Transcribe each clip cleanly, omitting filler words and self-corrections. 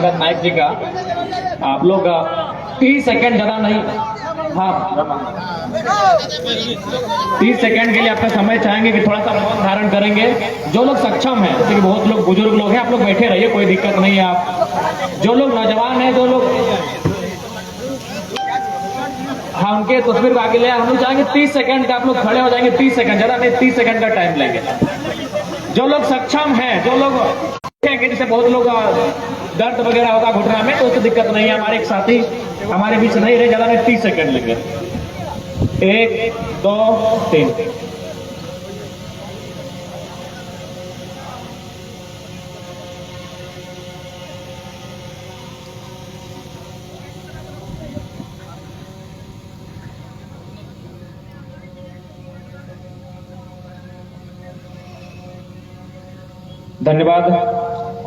अंगद नायक जी का। आप लोग 30 सेकंड, ज़्यादा नहीं, हाँ 30 सेकंड के लिए आपका समय चाहेंगे कि थोड़ा सा मौन धारण करेंगे। जो लोग सक्षम हैं, जैसे कि बहुत लोग बुजुर्ग लोग हैं, आप लोग बैठे रहिए, कोई दिक्कत नहीं है। आप जो लोग नौजवान हैं, जो लोग, हाँ उनके तस्वीर को आगे ले, हम लोग चाहेंगे 30 सेकंड का, आप लोग खड़े हो जाएंगे 30 सेकंड, ज़्यादा नहीं 30 सेकंड का टाइम लेंगे। जो लोग सक्षम हैं, जो लोग जैसे बहुत लोग दर्द वगैरह होगा घुटना में, तो उससे दिक्कत नहीं है। हमारे एक साथी हमारे बीच नहीं रहे, ज़्यादा नहीं 30 सेकंड लेंगे। 1 2 3। धन्यवाद।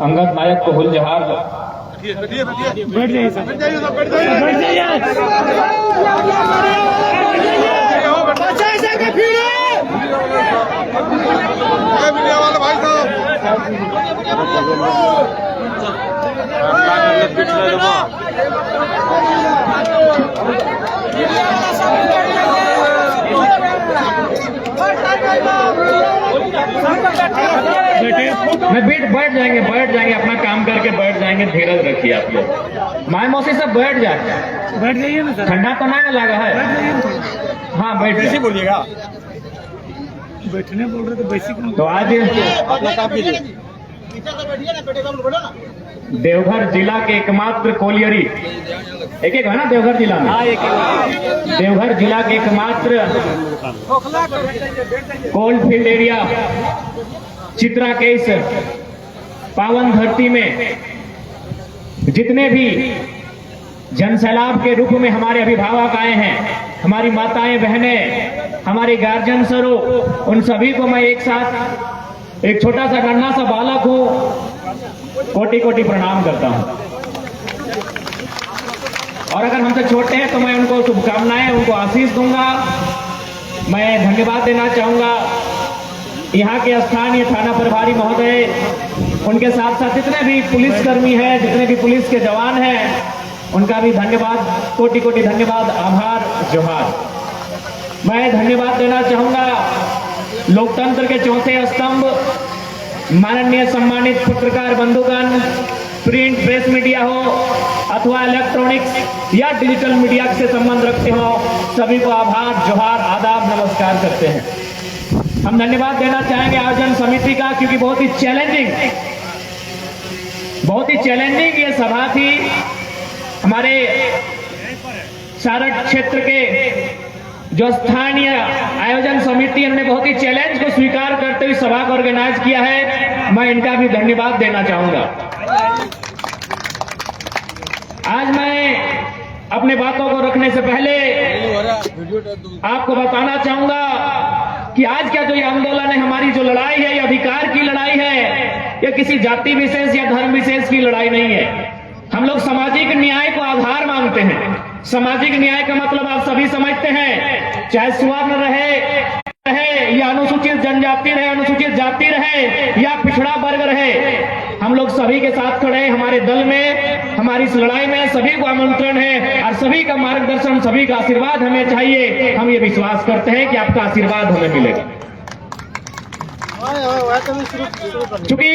अंगद नायक को हुल जहार। बैठ जाइए सर, बैठ जाइए। मैं बैठ जाएंगे, अपना काम करके बैठ जाएंगे। धीरज रखिए आप लोग। माय मौसी सब बैठ जाइए ना सर, ठंडा तो नहीं ना लगा है। हाँ बैठ, कैसे बोलिएगा, बैठने बोल रहे तो बेसिक। तो आज देवघर जिला के एकमात्र कोलियरी, एक है ना देवघर जिला में, देवघर जिला के एकमात्र कोल्ड फील्ड एरिया चित्रा के इस पावन धरती में जितने भी जनसैलाब के रूप में हमारे अभिभावक आए हैं, हमारी माताएं बहनें, हमारे गार्जियन सरो, उन सभी को मैं एक साथ, एक छोटा सा नन्हा सा बालक हूं, कोटि कोटि प्रणाम करता हूं। और अगर हमसे छोटे हैं तो मैं उनको शुभकामनाएं, उनको आशीष दूंगा। मैं धन्यवाद देना चाहूंगा यहाँ के स्थानीय थाना प्रभारी महोदय, उनके साथ साथ जितने भी पुलिसकर्मी हैं, जितने भी पुलिस के जवान हैं, उनका भी धन्यवाद, कोटि कोटि धन्यवाद, आभार, जोहार। मैं धन्यवाद देना चाहूंगा लोकतंत्र के चौथे स्तंभ, माननीय सम्मानित पत्रकार बंधुगण, प्रिंट प्रेस मीडिया हो अथवा इलेक्ट्रॉनिक्स या डिजिटल मीडिया से संबंध रखते हो, सभी को आभार, जोहार, आदाब, नमस्कार करते हैं। हम धन्यवाद देना चाहेंगे आयोजन समिति का, क्योंकि बहुत ही चैलेंजिंग ये सभा थी। हमारे सारठ क्षेत्र के जो स्थानीय आयोजन समिति, उन्होंने बहुत ही चैलेंज को स्वीकार करते हुए सभा को ऑर्गेनाइज किया है। मैं इनका भी धन्यवाद देना चाहूंगा। आज मैं अपने बातों को रखने से पहले आपको बताना चाहूंगा कि आज का जो ये आंदोलन है, हमारी जो लड़ाई है, ये अधिकार की लड़ाई है, ये किसी जाति विशेष या धर्म विशेष की लड़ाई नहीं है। हम लोग सामाजिक न्याय को आधार मानते हैं। सामाजिक न्याय का मतलब आप सभी समझते हैं, चाहे स्वर्ण रहे या अनुसूचित जनजाति रहे, अनुसूचित जाति रहे या पिछड़ा वर्ग रहे, हम लोग सभी के साथ खड़े हैं। हमारे दल में, हमारी इस लड़ाई में सभी को आमंत्रण है और सभी का मार्गदर्शन, सभी का आशीर्वाद हमें चाहिए। हम ये विश्वास करते हैं कि आपका आशीर्वाद हमें मिलेगा। क्योंकि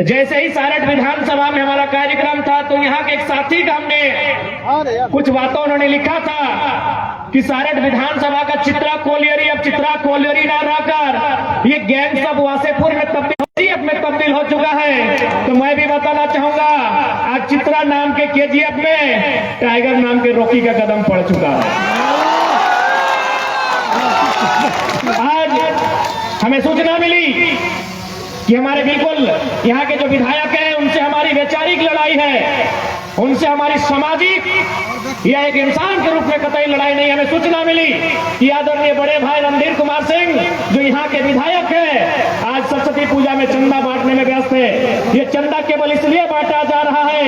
जैसे ही सारठ विधानसभा में हमारा कार्यक्रम था, तो यहाँ के एक साथी का हमने कुछ बातों उन्होंने लिखा था कि सारठ विधानसभा का चित्रा कोलियरी अब चित्रा कोलियरी ना रहकर ये गैंग सब वासेपुर में तब्दील हो चुका है। तो मैं भी बताना चाहूंगा, आज चित्रा नाम के केजीएफ में टाइगर नाम के रॉकी का कदम पड़ चुका है। आज हमें सूचना मिली कि हमारे बिल्कुल यहाँ के जो विधायक हैं, उनसे हमारी वैचारिक लड़ाई है, उनसे हमारी सामाजिक या एक इंसान के रूप में कतई लड़ाई नहीं। हमें सूचना मिली कि आदरणीय बड़े भाई रणधीर कुमार सिंह, जो यहाँ के विधायक हैं, आज सरस्वती पूजा में चंदा बांटने में व्यस्त है। ये चंदा केवल इसलिए बांटा जा रहा है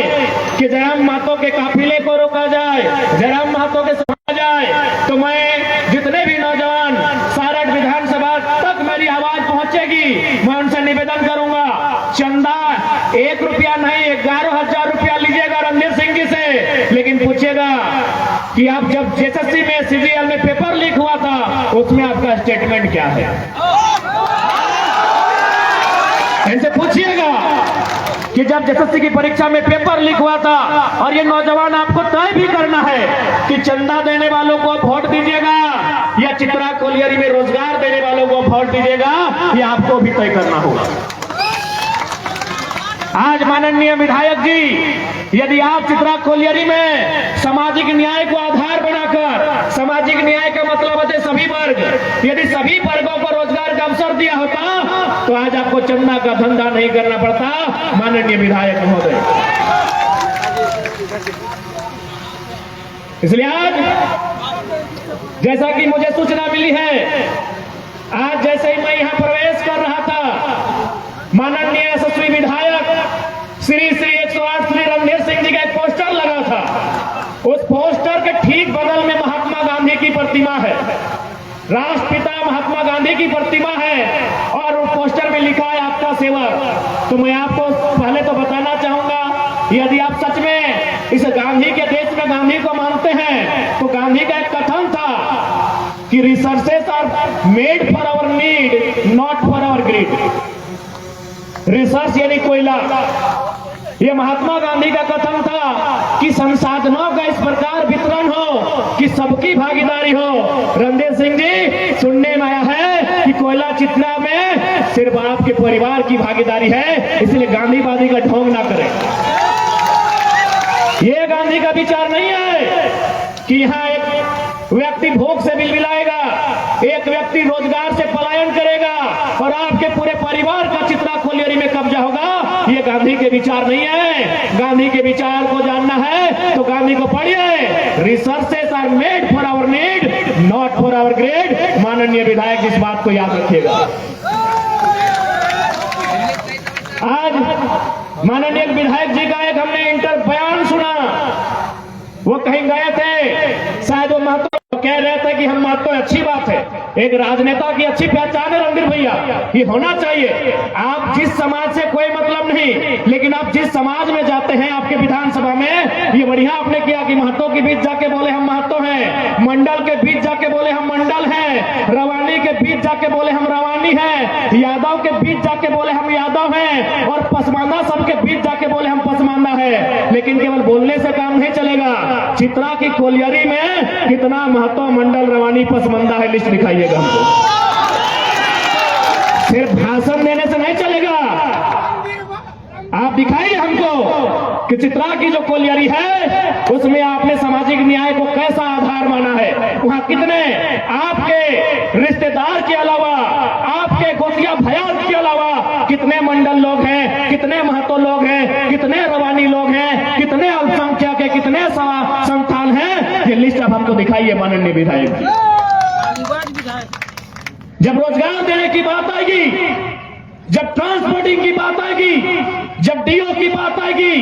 कि जयराम महतो के काफिले को रोका जाए, जयराम महतो के समझा जाए। तो मैं जितने भी नौजवान सारठ विधानसभा तक मेरी आवाज पहुंचेगी, मैं उनसे निवेदन करूंगा, चंदा 1 रुपया नहीं 11,000 रुपया कि आप जब एसएससी में सीजीएल में पेपर लीक हुआ था उसमें आपका स्टेटमेंट क्या है। इनसे पूछिएगा कि जब एसएससी की परीक्षा में पेपर लीक हुआ था और ये नौजवान आपको तय भी करना है कि चंदा देने वालों को वोट दीजिएगा या चित्रा कोलियरी में रोजगार देने वालों को वोट दीजिएगा, ये आपको भी तय करना होगा। आज माननीय विधायक जी, यदि आप चित्रा कोलियरी में सामाजिक न्याय को आधार बनाकर, सामाजिक न्याय का मतलब है सभी वर्ग, यदि सभी वर्गों को रोजगार का अवसर दिया होता तो आज आपको चंदा का धंधा नहीं करना पड़ता माननीय विधायक महोदय। इसलिए आज जैसा कि मुझे सूचना मिली है, आज जैसे ही मैं यहां प्रवेश कर रहा था, माननीय यशस्वी विधायक श्री 108 श्री रणधीर सिंह जी का एक पोस्टर लगा था। उस पोस्टर के ठीक बगल में महात्मा गांधी की प्रतिमा है, राष्ट्रपिता महात्मा गांधी की प्रतिमा है और उस पोस्टर में लिखा है आपका सेवक। तो मैं आपको पहले तो बताना चाहूंगा, यदि आप सच में इस गांधी के देश में गांधी को मानते हैं तो गांधी का एक कथन था कि resources are made for our need not for our greed. Research यानी कोयला, ये महात्मा गांधी का कथन था कि संसाधनों का इस प्रकार वितरण हो कि सबकी भागीदारी हो। रणधीर सिंह जी, सुनने में आया है कि कोयला चित्रा में सिर्फ आपके परिवार की भागीदारी है, इसलिए गांधीवादी का ढोंग ना करें। ये गांधी का विचार नहीं है कि यहाँ एक व्यक्ति भूख से बिलबिलाएगा, एक व्यक्ति रोजगार से पलायन करेगा और आपके पूरे परिवार का चित्रा कोलियरी में कब्जा होगा। ये गांधी के विचार नहीं है। गांधी के विचार को जानना है तो गांधी को पढ़िए। Resources are made for our need not for our greed. माननीय विधायक इस बात को याद रखिएगा। आज माननीय विधायक जी का एक हमने इंटर बयान सुना, वो कहीं गए थे, शायद वो महतो कह रहे थे कि हम महतो, अच्छी बात है, एक राजनेता की अच्छी पहचान है रणधीर भैया, ये होना चाहिए। आप जिस समाज से कोई मतलब नहीं, लेकिन आप जिस समाज में जाते हैं आपके विधानसभा में, ये बढ़िया आपने किया कि महतो के बीच जाके बोले हम महतो हैं, मंडल के बीच जाके बोले हम मंडल हैं, रवानी के बीच जाके बोले हम रवानी हैं, यादव के बीच जाके बोले हम यादव हैं और पसमानदा सबके बीच जाके बोले हम पसमानदा है। लेकिन केवल बोलने से काम नहीं चलेगा। चित्रा की कोलियरी में कितना महतो, मंडल, रवानी, पसमानदा है, लिस्ट दिखाइएगा हमको। सिर्फ भाषण देने से नहीं चलेगा, आप दिखाइए हमको कि चित्रा की जो कोलियरी है उसमें आपने सामाजिक न्याय को कैसा आधार माना है। वहां कितने आपके रिश्तेदार के अलावा, आपके गोतिया भयाल के अलावा कितने मंडल लोग हैं, कितने महतो लोग हैं, कितने रवानी लोग हैं, कितने अल्पसंख्यक के, कितने संस्थान हैं, ये लिस्ट अब हमको दिखाइए माननीय विधायक जी। जब रोजगार देने की बात आएगी, जब ट्रांसपोर्टिंग की बात आएगी, जब डीओ की बात आएगी,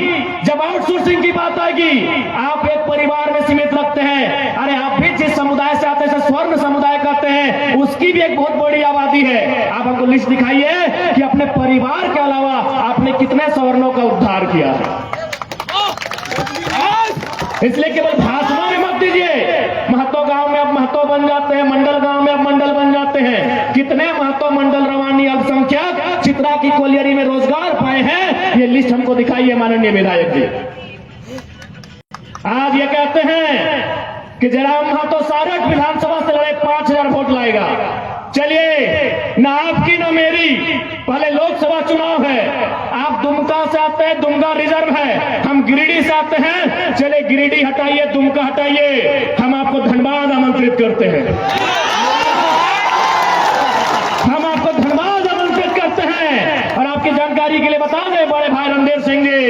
जब आउटसोर्सिंग की बात आएगी, आप एक परिवार में सीमित रखते हैं। अरे आप भी जिस समुदाय से आते हैं, स्वर्ण समुदाय कहते हैं, उसकी भी एक बहुत बड़ी आबादी है। आप हमको लिस्ट दिखाइए कि अपने परिवार के अलावा आपने कितने सवर्णों का उद्धार किया है। इसलिए केवल भाषणों में मत दीजिए। महतो गांव में अब महतो बन जाते हैं, मंडल गांव में अब मंडल बन जाते हैं। कितने महतो, मंडल, रवानी, अल्पसंख्यक चित्रा की कोलियरी में रोजगार पाए हैं, ये लिस्ट हमको दिखाइए माननीय विधायक जी। आज ये कहते हैं कि जयराम महतो सारठ विधानसभा से लड़े 5000 वोट लाएगा। चलिए, ना आपकी ना मेरी, पहले लोकसभा चुनाव है। आप दुमका से आते हैं, दुमका रिजर्व है, हम गिरिडीह से आते हैं। चले गिरिडीह हटाइए, दुमका हटाइए, हम आपको धनबाद आमंत्रित करते हैं। हम आपको धनबाद आमंत्रित करते हैं। और आपकी जानकारी के लिए बता दें, बड़े भाई रणधीर सिंह जी,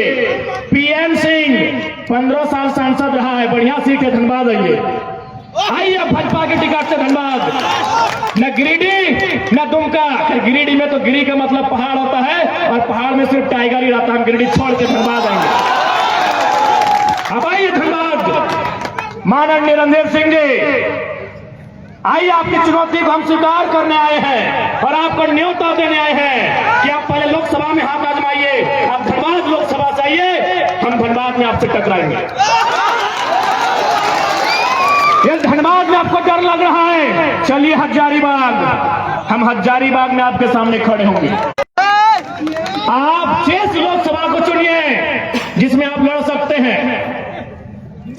पीएन सिंह 15 साल सांसद रहा है, बढ़िया सीट है, धनबाद आइए भाजपा की टिकट से धनबाद। न गिरिडीह न दुमका। गिरिडीह में तो गिरी का मतलब पहाड़ होता है और पहाड़ में सिर्फ टाइगर ही रहता है। हम गिरिडीह छोड़ के धनबाद आएंगे। अब आइए धनबाद। माननीय रणधीर सिंह जी, आइए, आपकी चुनौती को हम स्वीकार करने आए हैं और आपको न्योता देने आए हैं कि आप पहले लोकसभा में हाथ आजमाइए, आप धनबाद लोकसभा से आइए, हम धनबाद में आपसे टकराएंगे। ये धनबाद में आपको डर लग रहा है, चलिए हजारीबाग, हम हजारीबाग में आपके सामने खड़े होंगे। आप जिस लोकसभा को चुनिए जिसमें आप लड़ सकते हैं,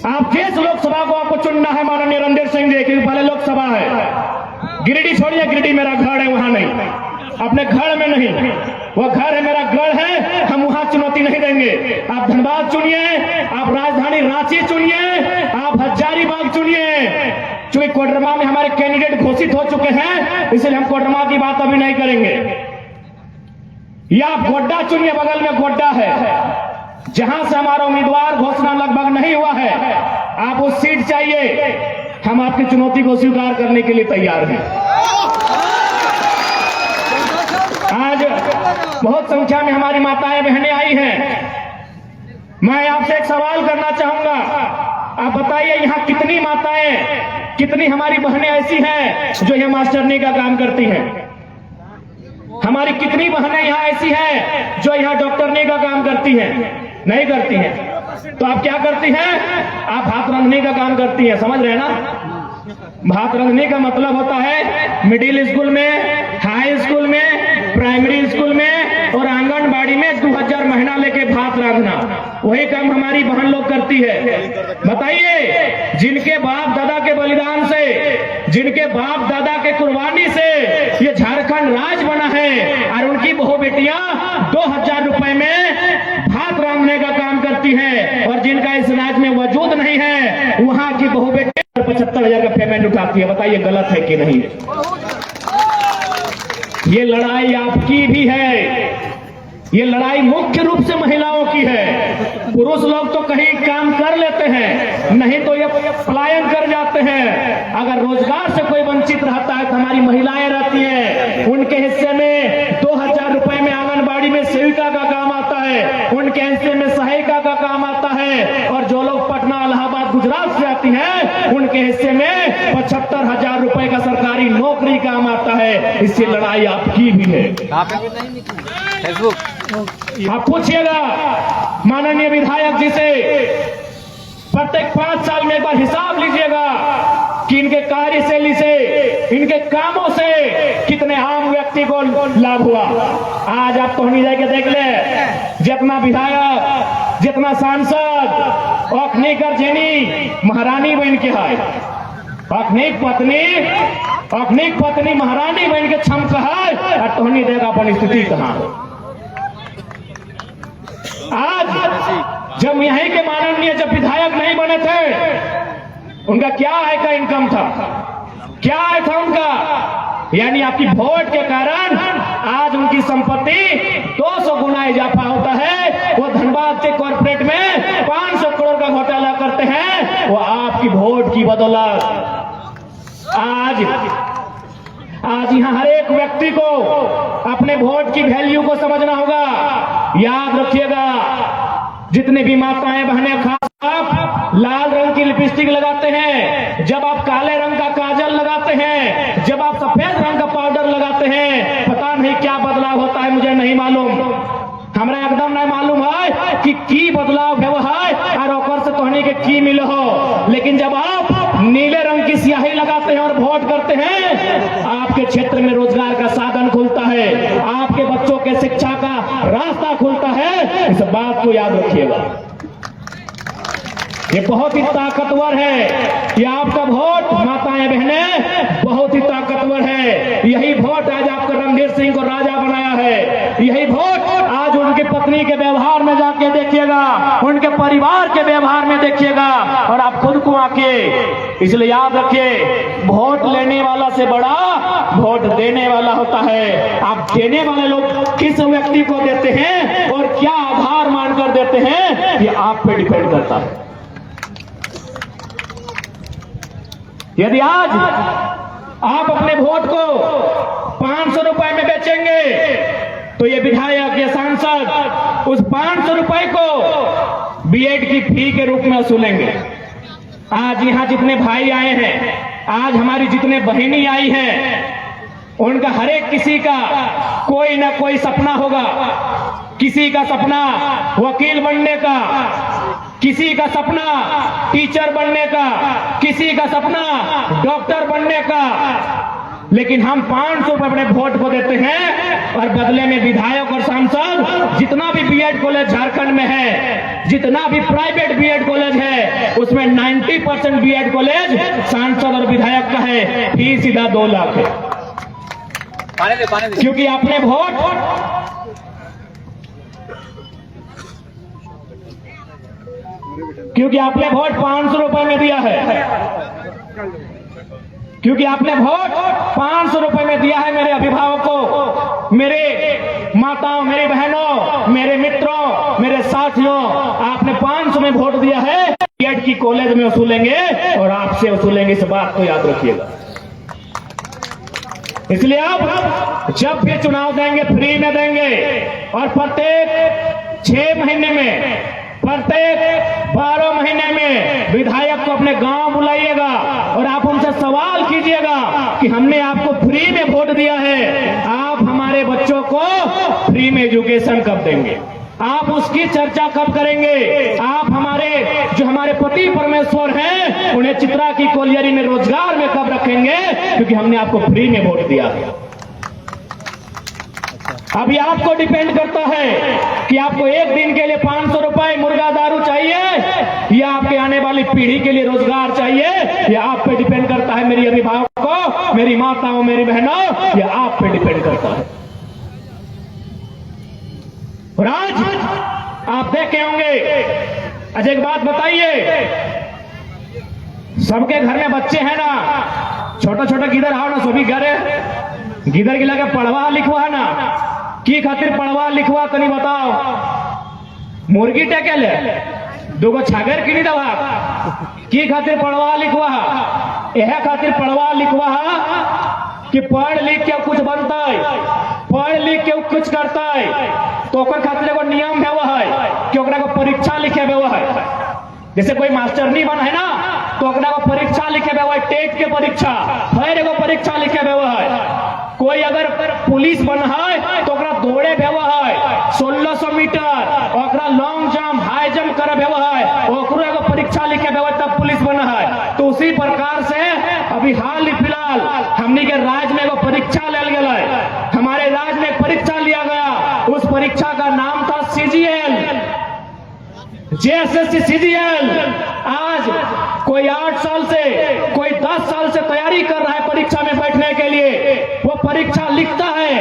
आप जिस लोकसभा को आपको चुनना है माननीय रणधीर सिंह जी, क्योंकि पहले लोकसभा है। गिरिडीह छोड़िए, गिरिडीह मेरा घर है, वहां नहीं, अपने घर में नहीं, वो घर है मेरा गढ़ है, हम वहां चुनौती नहीं देंगे। आप धनबाद चुनिए, आप राजधानी रांची चुनिए, आप हजारीबाग चुनिए। चूंकि कोडरमा में हमारे कैंडिडेट घोषित हो चुके हैं, इसलिए हम कोडरमा की बात अभी नहीं करेंगे। या आप गोड्डा चुनिए, बगल में गोड्डा है, जहां से हमारा उम्मीदवार घोषणा लगभग नहीं हुआ है। आप उस सीट चाहिए, हम आपकी चुनौती को स्वीकार करने के लिए तैयार हैं। आज बहुत संख्या में हमारी माताएं बहनें आई हैं। मैं आपसे एक सवाल करना चाहूंगा, आप बताइए यहाँ कितनी माताएं, कितनी हमारी बहनें ऐसी हैं जो यह मास्टरनी का काम करती हैं? हमारी कितनी बहनें यहाँ ऐसी हैं जो यहाँ डॉक्टरनी का काम करती हैं? नहीं करती हैं। तो आप क्या करती हैं? आप भात रांधने का काम करती हैं। समझ रहे हैं ना? भात रांधने का मतलब होता है मिडिल स्कूल में, हाई स्कूल में, प्राइमरी स्कूल में और आंगनबाड़ी में 2000 महीना लेके भात रांधना, वही काम हमारी बहन लोग करती है। बताइए, जिनके बाप दादा के बलिदान से, जिनके बाप दादा के कुर्बानी से ये झारखंड राज्य बना है, और उनकी बहू बेटियां 2000 रुपए में भात रांधने का काम करती है, और जिनका इस राज्य में वजूद नहीं है, वहां की बहू बेटी 75,000 का पेमेंट उठाती है। बताइए गलत है कि नहीं? ये लड़ाई आपकी भी है, ये लड़ाई मुख्य रूप से महिलाओं की है। पुरुष लोग तो कहीं काम कर लेते हैं, नहीं तो ये पलायन कर जाते हैं। अगर रोजगार से कोई वंचित रहता है तो हमारी महिलाएं रहती हैं, उनके हिस्से में 2000 रुपए में आंगनबाड़ी में सेविका का काम आता है, उनके हिस्से में सहायिका का काम आता है, और जो लोग पटना, इलाहाबाद, गुजरात से आती हैं, उनके हिस्से में 75,000 रुपए का सरकारी नौकरी काम आता है। इससे लड़ाई आपकी भी है। फेसबुक आप पूछिएगा माननीय विधायक जी से, प्रत्येक 5 साल में एक बार हिसाब लीजिएगा कि इनके कार्यशैली से, इनके कामों से कितने आम व्यक्ति को लाभ हुआ। आज आप तो नहीं जाके देख ले, जितना विधायक, जितना सांसद अखनीकर जेनी महारानी बन के है, अखनीक पत्नी महारानी बन के छमक है, और तोहनी देगा अपन स्थिति कहां। आज जब यहीं के माननीय जब विधायक नहीं बने थे, उनका क्या है का इनकम था, क्या है था उनका? यानी आपकी वोट के कारण आज उनकी संपत्ति 200 गुना इजाफा होता है। वो धनबाद के कॉर्पोरेट में 500 करोड़ का घोटाला करते हैं, वो आपकी वोट की बदौलत। आज यहाँ हर एक व्यक्ति को अपने वोट की वैल्यू को समझना होगा। याद रखिएगा, जितने भी माताएं बहनें, खास आप लाल रंग की लिपस्टिक लगाते हैं, जब आप काले रंग का काजल लगाते हैं, जब आप सफेद रंग का पाउडर लगाते हैं, पता नहीं क्या बदलाव होता है, मुझे नहीं मालूम, हमरा एकदम नहीं मालूम है कि की बदलाव है वो है, और ओकर से तोहनी के की मिले हो। लेकिन जब आप नीले रंग की स्याही लगाते हैं और वोट करते हैं, आपके क्षेत्र में रोजगार का साधन खुलता है, आपके बच्चों के शिक्षा का रास्ता खुलता है। इस बात को याद रखिएगा, ये बहुत ही ताकतवर है। ये आपका वोट माताएं बहनें बहुत ही ताकतवर है। यही वोट आज आपको रणधीर सिंह को राजा बनाया है। यही वोट आज उनकी पत्नी के व्यवहार में जाके देखिएगा, उनके परिवार के व्यवहार में देखिएगा, और आप खुद को आके। इसलिए याद रखिए, वोट लेने वाला से बड़ा वोट देने वाला होता है। आप देने वाले लोग किस व्यक्ति को देते हैं और क्या आधार मानकर देते हैं, ये आप पे डिपेंड करता है। यदि आज आप अपने वोट को 500 रुपए में बेचेंगे, तो ये विधायक, ये सांसद उस 500 रुपए को बीएड की फी के रूप में वसूलेंगे। आज यहाँ जितने भाई आए हैं, आज हमारी जितने बहनी आई हैं, उनका हर एक किसी का कोई ना कोई सपना होगा। किसी का सपना वकील बनने का, किसी का सपना टीचर बनने का, किसी का सपना डॉक्टर बनने का, लेकिन हम 500 रुपए अपने वोट को देते हैं और बदले में विधायक और सांसद जितना भी बीएड कॉलेज झारखंड में है, जितना भी प्राइवेट बीएड कॉलेज है, उसमें 90% बीएड कॉलेज सांसद और विधायक का है, फीस सीधा 2 लाख है। पानी दे। क्योंकि आपने वोट क्योंकि आपने वोट 500 रुपए में दिया है, क्योंकि आपने वोट 500 रुपए में दिया है। मेरे अभिभावकों, मेरे माताओं, मेरी बहनों, मेरे मित्रों, मेरे साथियों, आपने 500 में वोट दिया है। बीएड की कॉलेज में वसूलेंगे और आपसे वसूलेंगे, इस बात को याद रखिएगा। इसलिए आप जब भी चुनाव देंगे फ्री में देंगे और प्रत्येक 6 महीने में, प्रत्येक 12 महीने में विधायक को अपने गांव बुलाइएगा और आप उनसे सवाल कीजिएगा कि हमने आपको फ्री में वोट दिया है, आप हमारे बच्चों को फ्री में एजुकेशन कब देंगे, आप उसकी चर्चा कब करेंगे, आप हमारे पति परमेश्वर हैं उन्हें चित्रा की कोलियरी में रोजगार में कब रखेंगे, क्योंकि हमने आपको फ्री में वोट दिया है। अभी आपको डिपेंड करता है कि आपको एक दिन के लिए 500 रुपए मुर्गा दारू चाहिए या आपके आने वाली पीढ़ी के लिए रोजगार चाहिए, या आप पे डिपेंड करता है। मेरी अभिभावकों, मेरी माताओं, मेरी बहनों, यह आप पे डिपेंड करता है। और आज आप देखे होंगे, अच्छा एक बात बताइए, सबके घर में बच्चे हैं ना, छोटा छोटा गिदर आओ ना, सभी घर है, गिदर की लगे पढ़वा लिखवा ना, की खातिर पढ़वा लिखवा तनी बताओ। मुर्गी टेके ले, 2 छागर की नहीं दवा, की खातिर पढ़वा लिखवा, यह खातिर पढ़वा लिखवा कि पढ़ लिख के कुछ बनता है, पढ़ लिख के कुछ करता है, तो ओकर खातिर एगो नियम है, वह है कि ओकरा को परीक्षा लिखे हुआ है। जैसे कोई मास्टर नहीं बना है ना, तो ओकरा को परीक्षा लिखे हुआ है, टेट के परीक्षा, फिर एगो परीक्षा लिखे हुआ है। कोई अगर पुलिस बना है तो ओकरा दौड़े हुआ है 1600 मीटर, ओकरा लॉन्ग जंप, हाई जंप करे हुआ है, ओकरो एगो परीक्षा लिखे हुआ है, तब पुलिस बना है। तो उसी प्रकार से अभी हाल ही फिलहाल हमने के राज्य में एगो परीक्षा ले गया है, हमारे राज्य में एक परीक्षा लिया गया, उस परीक्षा का नाम था CGL, JSSC CGL। आज कोई 8 साल से, कोई 10 साल से तैयारी कर रहा है परीक्षा में बैठने के लिए, वो परीक्षा लिखता है,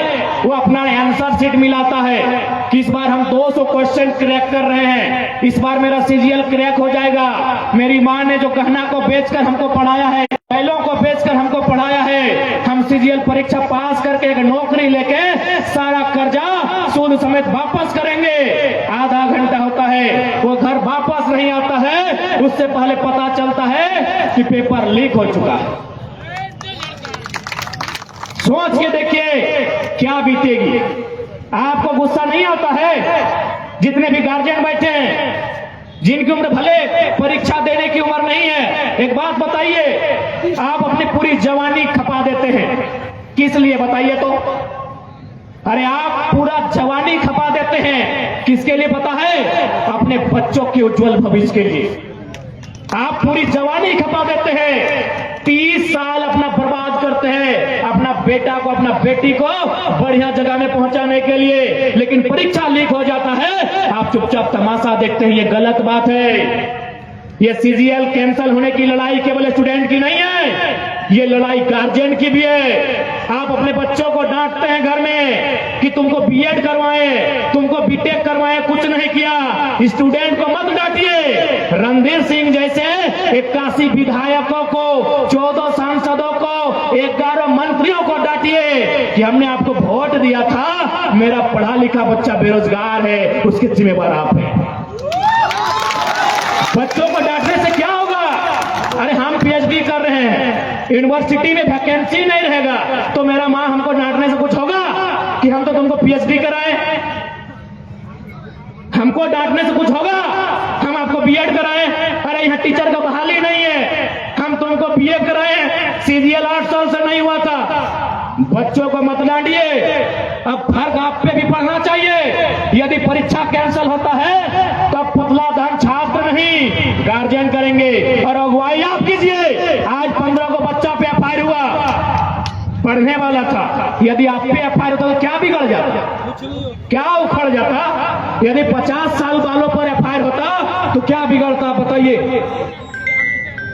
वो अपना आंसर शीट मिलाता है कि इस बार हम 200 क्वेश्चन क्रैक कर रहे हैं, इस बार मेरा CGL क्रैक हो जाएगा। मेरी माँ ने जो गहना को बेचकर हमको पढ़ाया है, बैलों को बेचकर हमको पढ़ाया है, हम CGL परीक्षा पास करके एक नौकरी लेके सारा कर्जा सूद समेत वापस करेंगे। आधा घंटा होता है, वो घर वापस नहीं आता है, उससे पहले पता चलता है कि पेपर लीक हो चुका है। सोच के देखिए क्या बीतेगी। आपको गुस्सा नहीं आता है? जितने भी गार्जियन बैठे हैं, जिनकी उम्र भले परीक्षा देने की उम्र नहीं है, एक बात बताइए, आप अपनी पूरी जवानी खपा देते हैं, किस लिए बताइए तो? अरे आप पूरा जवानी खपा देते हैं, किसके लिए पता है? अपने बच्चों के उज्जवल भविष्य के लिए। आप पूरी जवानी खपा देते हैं, 30 साल अपना बर्बाद करते हैं अपना बेटा को, अपना बेटी को बढ़िया जगह में पहुंचाने के लिए, लेकिन परीक्षा लीक हो जाता है, आप चुपचाप तमाशा देखते हैं। ये गलत बात है। ये CGL कैंसिल होने की लड़ाई केवल स्टूडेंट की नहीं है, ये लड़ाई गार्जियन की भी है। आप अपने बच्चों को डांटते हैं घर में कि तुमको बीएड करवाएं, तुमको बीटेक करवाएं, कुछ नहीं किया। स्टूडेंट को मत डांटिए। रणधीर सिंह जैसे 81 विधायकों को, 14 सांसदों को, 11 मंत्रियों को डांटिए कि हमने आपको वोट दिया था, मेरा पढ़ा लिखा बच्चा बेरोजगार है, उसके जिम्मेवार आप हैं। बच्चों को डांटने से क्या होगा? अरे हम PhD कर रहे हैं, यूनिवर्सिटी में वैकेंसी नहीं रहेगा, तो मेरा माँ हमको डांटने से कुछ होगा कि हम तो तुमको PhD कराए? हमको डांटने से कुछ होगा? हम आपको बीएड कराए? अरे यहाँ टीचर का बहाली नहीं है, हम तुमको BA कराए, CGL 8 साल से नहीं हुआ था। बच्चों को मत डांटिए। अब फर्क आप पे भी पढ़ना चाहिए। यदि परीक्षा कैंसिल होता है तो पतला धन छात्र नहीं, गार्जियन करेंगे और अगुवाई आप कीजिए। आज 15 को बच्चा पे एफआईआर हुआ, पढ़ने वाला था, यदि आप पे एफआईआर होता तो क्या बिगड़ जाता, क्या उखड़ जाता? यदि 50 साल वालों पर एफआईआर होता तो क्या बिगड़ता बताइए?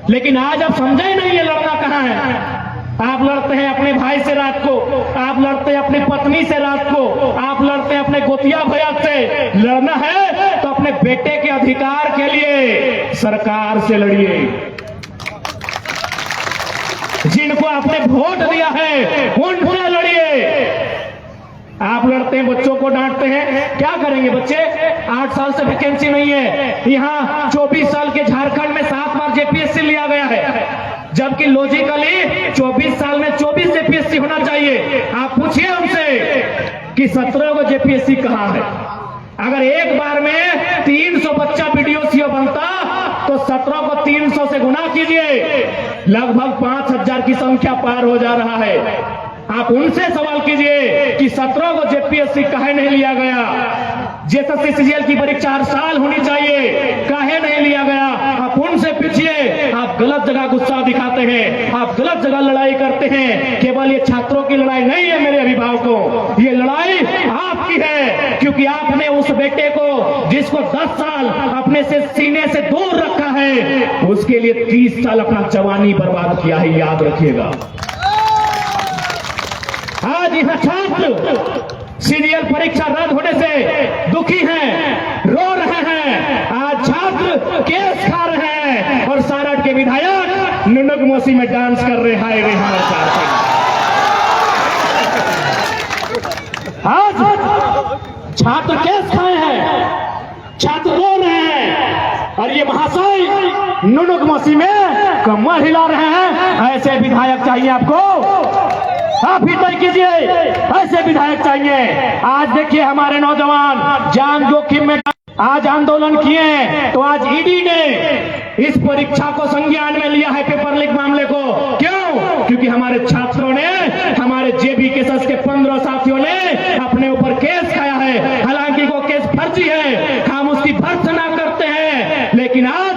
लेकिन आज आप समझे नहीं ये लड़ना कहाँ है। आप लड़ते हैं अपने भाई से रात को, आप लड़ते हैं अपनी पत्नी से रात को, आप लड़ते हैं अपने गोतिया भैया से। लड़ना है तो अपने बेटे के अधिकार के लिए सरकार से लड़िए। जिनको आपने वोट दिया है उनसे लड़िए। आप लड़ते हैं, बच्चों को डांटते हैं, क्या करेंगे बच्चे? 8 साल से वैकेंसी नहीं है। यहाँ 24 साल के झारखंड में 7 बार जेपीएससी लिया गया है, जबकि लॉजिकली 24 साल में 24 जेपीएससी होना चाहिए। आप पूछिए उनसे कि 17 को जेपीएससी कहाँ है। अगर एक बार में 300 बच्चा बीडीओसीओ बनता तो 17 को 300 से गुना कीजिए, लगभग 5000 की संख्या पार हो जा रहा है। आप उनसे सवाल कीजिए कि 17 को जेपीएससी काहे नहीं लिया गया? जेएसएससी सीजीएल की परीक्षा 4 साल होनी चाहिए, काहे नहीं लिया गया? आप उनसे पूछिए। आप गलत जगह गुस्सा दिखाते हैं, आप गलत जगह लड़ाई करते हैं। केवल ये छात्रों की लड़ाई नहीं है मेरे अभिभावकों, ये लड़ाई आपकी है, क्योंकि आपने उस बेटे को जिसको 10 साल अपने से सीने से दूर रखा है, उसके लिए 30 साल अपना जवानी बर्बाद किया है, याद रखिएगा। आज यह छात्र सीजीएल परीक्षा रद्द होने से दुखी हैं, रो रहे हैं। आज छात्र केस खा रहे हैं और सारठ के विधायक नुनुक मौसी में डांस कर रहे हैं। रे हमारे झारखंड आज छात्र केस खाए हैं, छात्र रो रहे हैं और ये महाशय नुनुक मौसी में कमर हिला रहे हैं। ऐसे विधायक चाहिए आपको, आप ही तय कीजिए, ऐसे विधायक चाहिए। आज देखिए हमारे नौजवान जान जोखिम में आज आंदोलन किए, तो आज ईडी ने इस परीक्षा को संज्ञान में लिया है, पेपर लीक मामले को। क्यों? क्योंकि हमारे छात्रों ने, हमारे जेबी केसेस के 15 साथियों ने अपने ऊपर केस खाया है। हालांकि वो केस फर्जी है, हम उसकी भर्त्सना करते हैं, लेकिन आज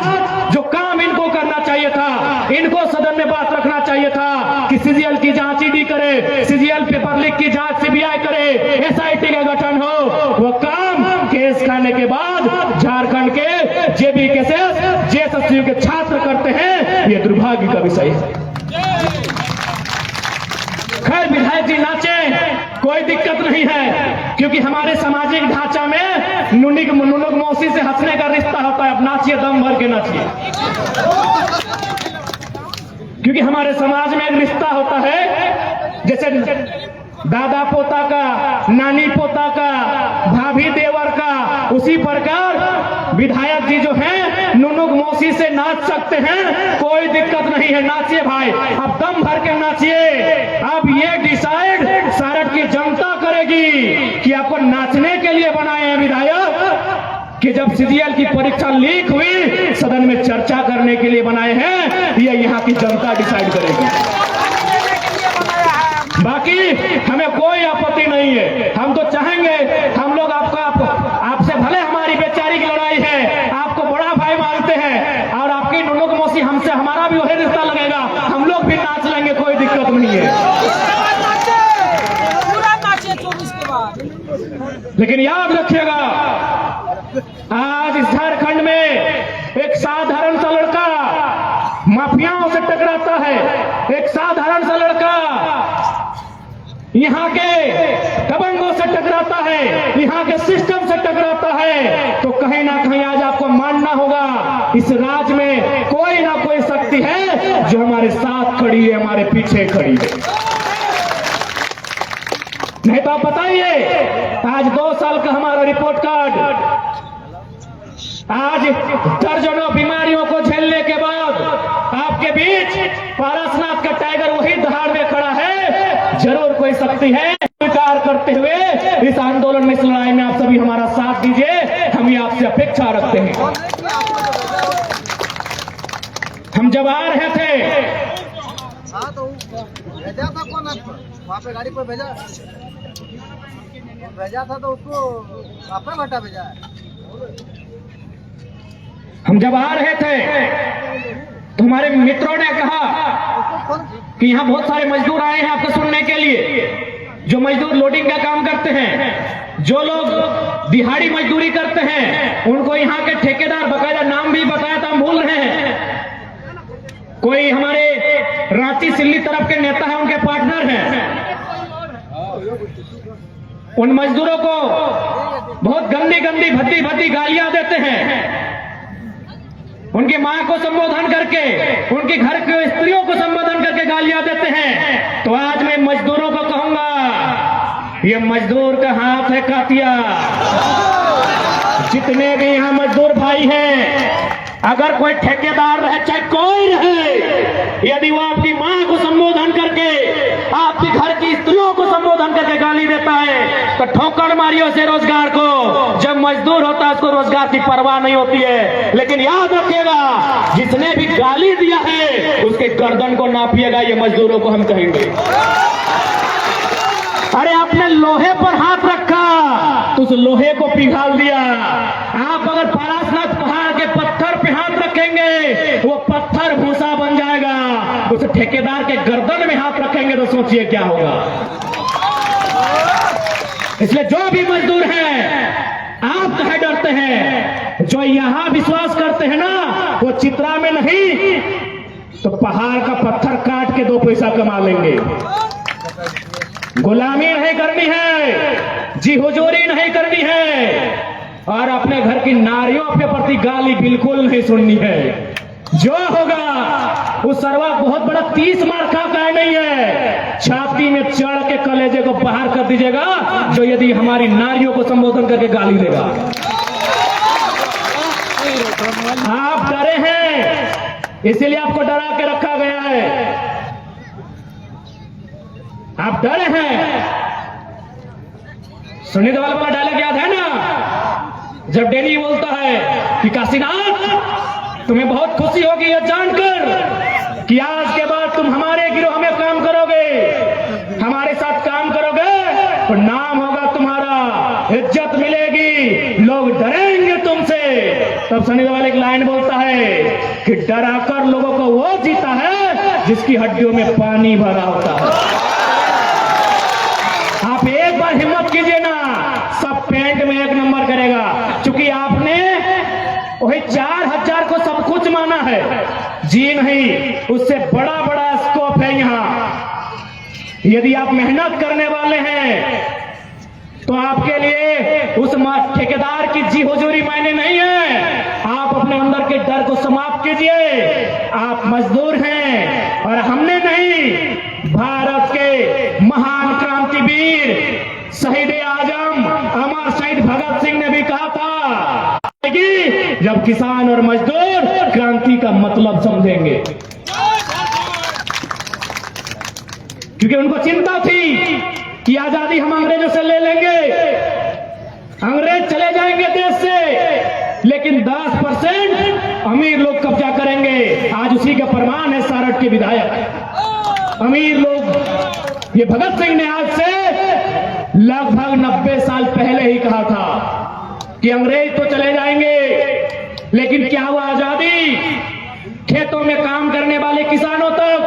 जो काम इनको करना चाहिए था, इनको सदन में बात रखना चाहिए था कि सीजीएल की जांच ईडी करे, सीजीएल पेपर लीक की जांच सीबीआई करे, एसआईटी का गठन हो, वो काम केस खाने के बाद झारखंड के जेबी केसेस जेएसएससी के छात्र करते हैं। ये दुर्भाग्य का विषय है। खैर विधायक जी नाचे, कोई दिक्कत नहीं है, क्योंकि हमारे सामाजिक ढांचा में नुनुक मौसी से हंसने का रिश्ता होता है। अब नाचिए, दम भर के नाचिए, क्योंकि हमारे समाज में एक रिश्ता होता है, जैसे दादा पोता का, नानी पोता का, भाभी देवर का, उसी प्रकार विधायक जी जो हैं नुनुक मौसी से नाच सकते हैं, कोई दिक्कत नहीं है। नाचिए भाई, अब दम भर के नाचिए। अब ये डिसाइड सारठ की जनता करेगी कि आपको नाचने के लिए बनाए हैं विधायक, कि जब सीजीएल की परीक्षा लीक हुई सदन में चर्चा करने के लिए बनाए हैं, ये यहाँ की जनता डिसाइड करेगी। बाकी हमें कोई आपत्ति नहीं है, हम तो चाहेंगे, हम लोग आपसे भले हमारी बेचारी की लड़ाई है, आपको बड़ा भाई मानते हैं, और आपकी नुनुक मौसी हमसे, हमारा भी वही रिश्ता लगेगा, हम लोग भी नाच लेंगे, कोई दिक्कत नहीं है। लेकिन याद रखिएगा, आज इस झारखंड में एक साधारण सा लड़का माफियाओं से टकराता है, एक साधारण सा लड़का यहाँ के दबंगों से टकराता है, यहाँ के सिस्टम से टकराता है, तो कहीं ना कहीं आज आपको मानना होगा इस राज्य में कोई ना कोई शक्ति है जो हमारे साथ खड़ी है, हमारे पीछे खड़ी है। नहीं तो आप बताइए, आज 2 साल का हमारा रिपोर्ट कार्ड, आज दर्जनों बीमारियों को झेलने के बाद आपके बीच पारसनाथ का टाइगर वही दहाड़ में खड़ा है। जरूर कोई शक्ति है। स्वीकार करते हुए इस आंदोलन में, इस लड़ाई में आप सभी हमारा साथ दीजिए, हम ये आपसे अपेक्षा रखते हैं। हम जब आ रहे थे, हाँ तो भेजा था कौन आपको? वहाँ पे गाड़ी पर भेजा था तो उसको आपका घाटा भेजा है। हम जब आ रहे थे तो हमारे मित्रों ने कहा कि यहाँ बहुत सारे मजदूर आए हैं आपको सुनने के लिए। जो मजदूर लोडिंग का काम करते हैं, जो लोग दिहाड़ी मजदूरी करते हैं, उनको यहाँ के ठेकेदार, बकायदा नाम भी बताया था, हम भूल रहे हैं। कोई हमारे रांची सिल्ली तरफ के नेता है, उनके पार्टनर हैं। उन मजदूरों को बहुत गंदी गंदी भद्दी भद्दी गालियां देते हैं। उनकी मां को संबोधन करके, उनके घर के स्त्रियों को संबोधन करके गालियां देते हैं। तो आज मैं मजदूरों को कहूंगा, ये मजदूर का हाथ है कातिया। जितने भी यहाँ मजदूर भाई हैं, अगर कोई ठेकेदार रहे, चाहे कोई रहे, यदि वो आपकी मां को संबोधन करके, आपके घर की स्त्रियों को संबोधन करके गाली देता है, तो ठोकर मारियो से रोजगार को। जब मजदूर होता है उसको रोजगार की परवाह नहीं होती है। लेकिन याद रखिएगा, जिसने भी गाली दिया है उसके गर्दन को नापिएगा, ये मजदूरों को हम कहेंगे। अरे आपने लोहे पर हाथ रखा तो उस लोहे को पिघाल दिया। आप अगर पारसनाथ पहाड़ के पत्थर पे हाथ रखेंगे, वो पत्थर भूसा बन जाएगा। उस ठेकेदार के गर्दन में हाथ रखेंगे तो सोचिए क्या होगा। इसलिए जो भी मजदूर हैं, आप कहे डरते हैं, जो यहां विश्वास करते हैं ना, वो चित्रा में नहीं तो पहाड़ का पत्थर काट के 2 पैसा कमा लेंगे। गुलामी नहीं करनी है, जी हुजूरी नहीं करनी है, और अपने घर की नारियों के प्रति गाली बिल्कुल नहीं सुननी है। जो होगा उस सरवा बहुत बड़ा 30 मार का नहीं है, छाती में चढ़ के कलेजे को बाहर कर दीजिएगा, जो यदि हमारी नारियों को संबोधन करके गाली देगा। आप डरे हैं, इसीलिए आपको डरा के रखा गया है। आप डरे हैं। सुनील देवाल वाला डायलॉग याद है ना, जब डेनी बोलता है कि काशीनाथ, तुम्हें बहुत खुशी होगी यह जानकर कि आज के बाद तुम हमारे गिरोह में काम करोगे, हमारे साथ काम करोगे तो नाम होगा तुम्हारा, इज्जत मिलेगी, लोग डरेंगे तुमसे। तब सनी देवाल एक लाइन बोलता है कि डराकर लोगों को वो जीता है जिसकी हड्डियों में पानी भरा होता है। आप एक बार हिम्मत कीजिए ना, सब पेंट में 1 नंबर करेगा। क्योंकि आपने वही 4000 को सब कुछ माना है, जी नहीं, उससे बड़ा बड़ा स्कोप है यहाँ। यदि आप मेहनत करने वाले हैं तो आपके लिए उस ठेकेदार की जी हुजूरी मायने नहीं है। आप अपने अंदर के डर को समाप्त कीजिए। आप मजदूर हैं और हमने नहीं, भारत के महान क्रांतिवीर शहीद आजम अमर शहीद भगत सिंह ने भी कहा था कि जब किसान और मजदूर क्रांति का मतलब समझेंगे। क्योंकि उनको चिंता थी कि आजादी हम अंग्रेजों से ले लेंगे, अंग्रेज चले जाएंगे देश से, लेकिन 10% अमीर लोग कब्जा करेंगे। आज उसी का प्रमाण है सारठ के विधायक अमीर लोग। ये भगत सिंह ने आज से लगभग 90 साल पहले ही कहा था कि अंग्रेज तो चले जाएंगे, लेकिन क्या हुआ आजादी? खेतों में काम करने वाले किसानों तक,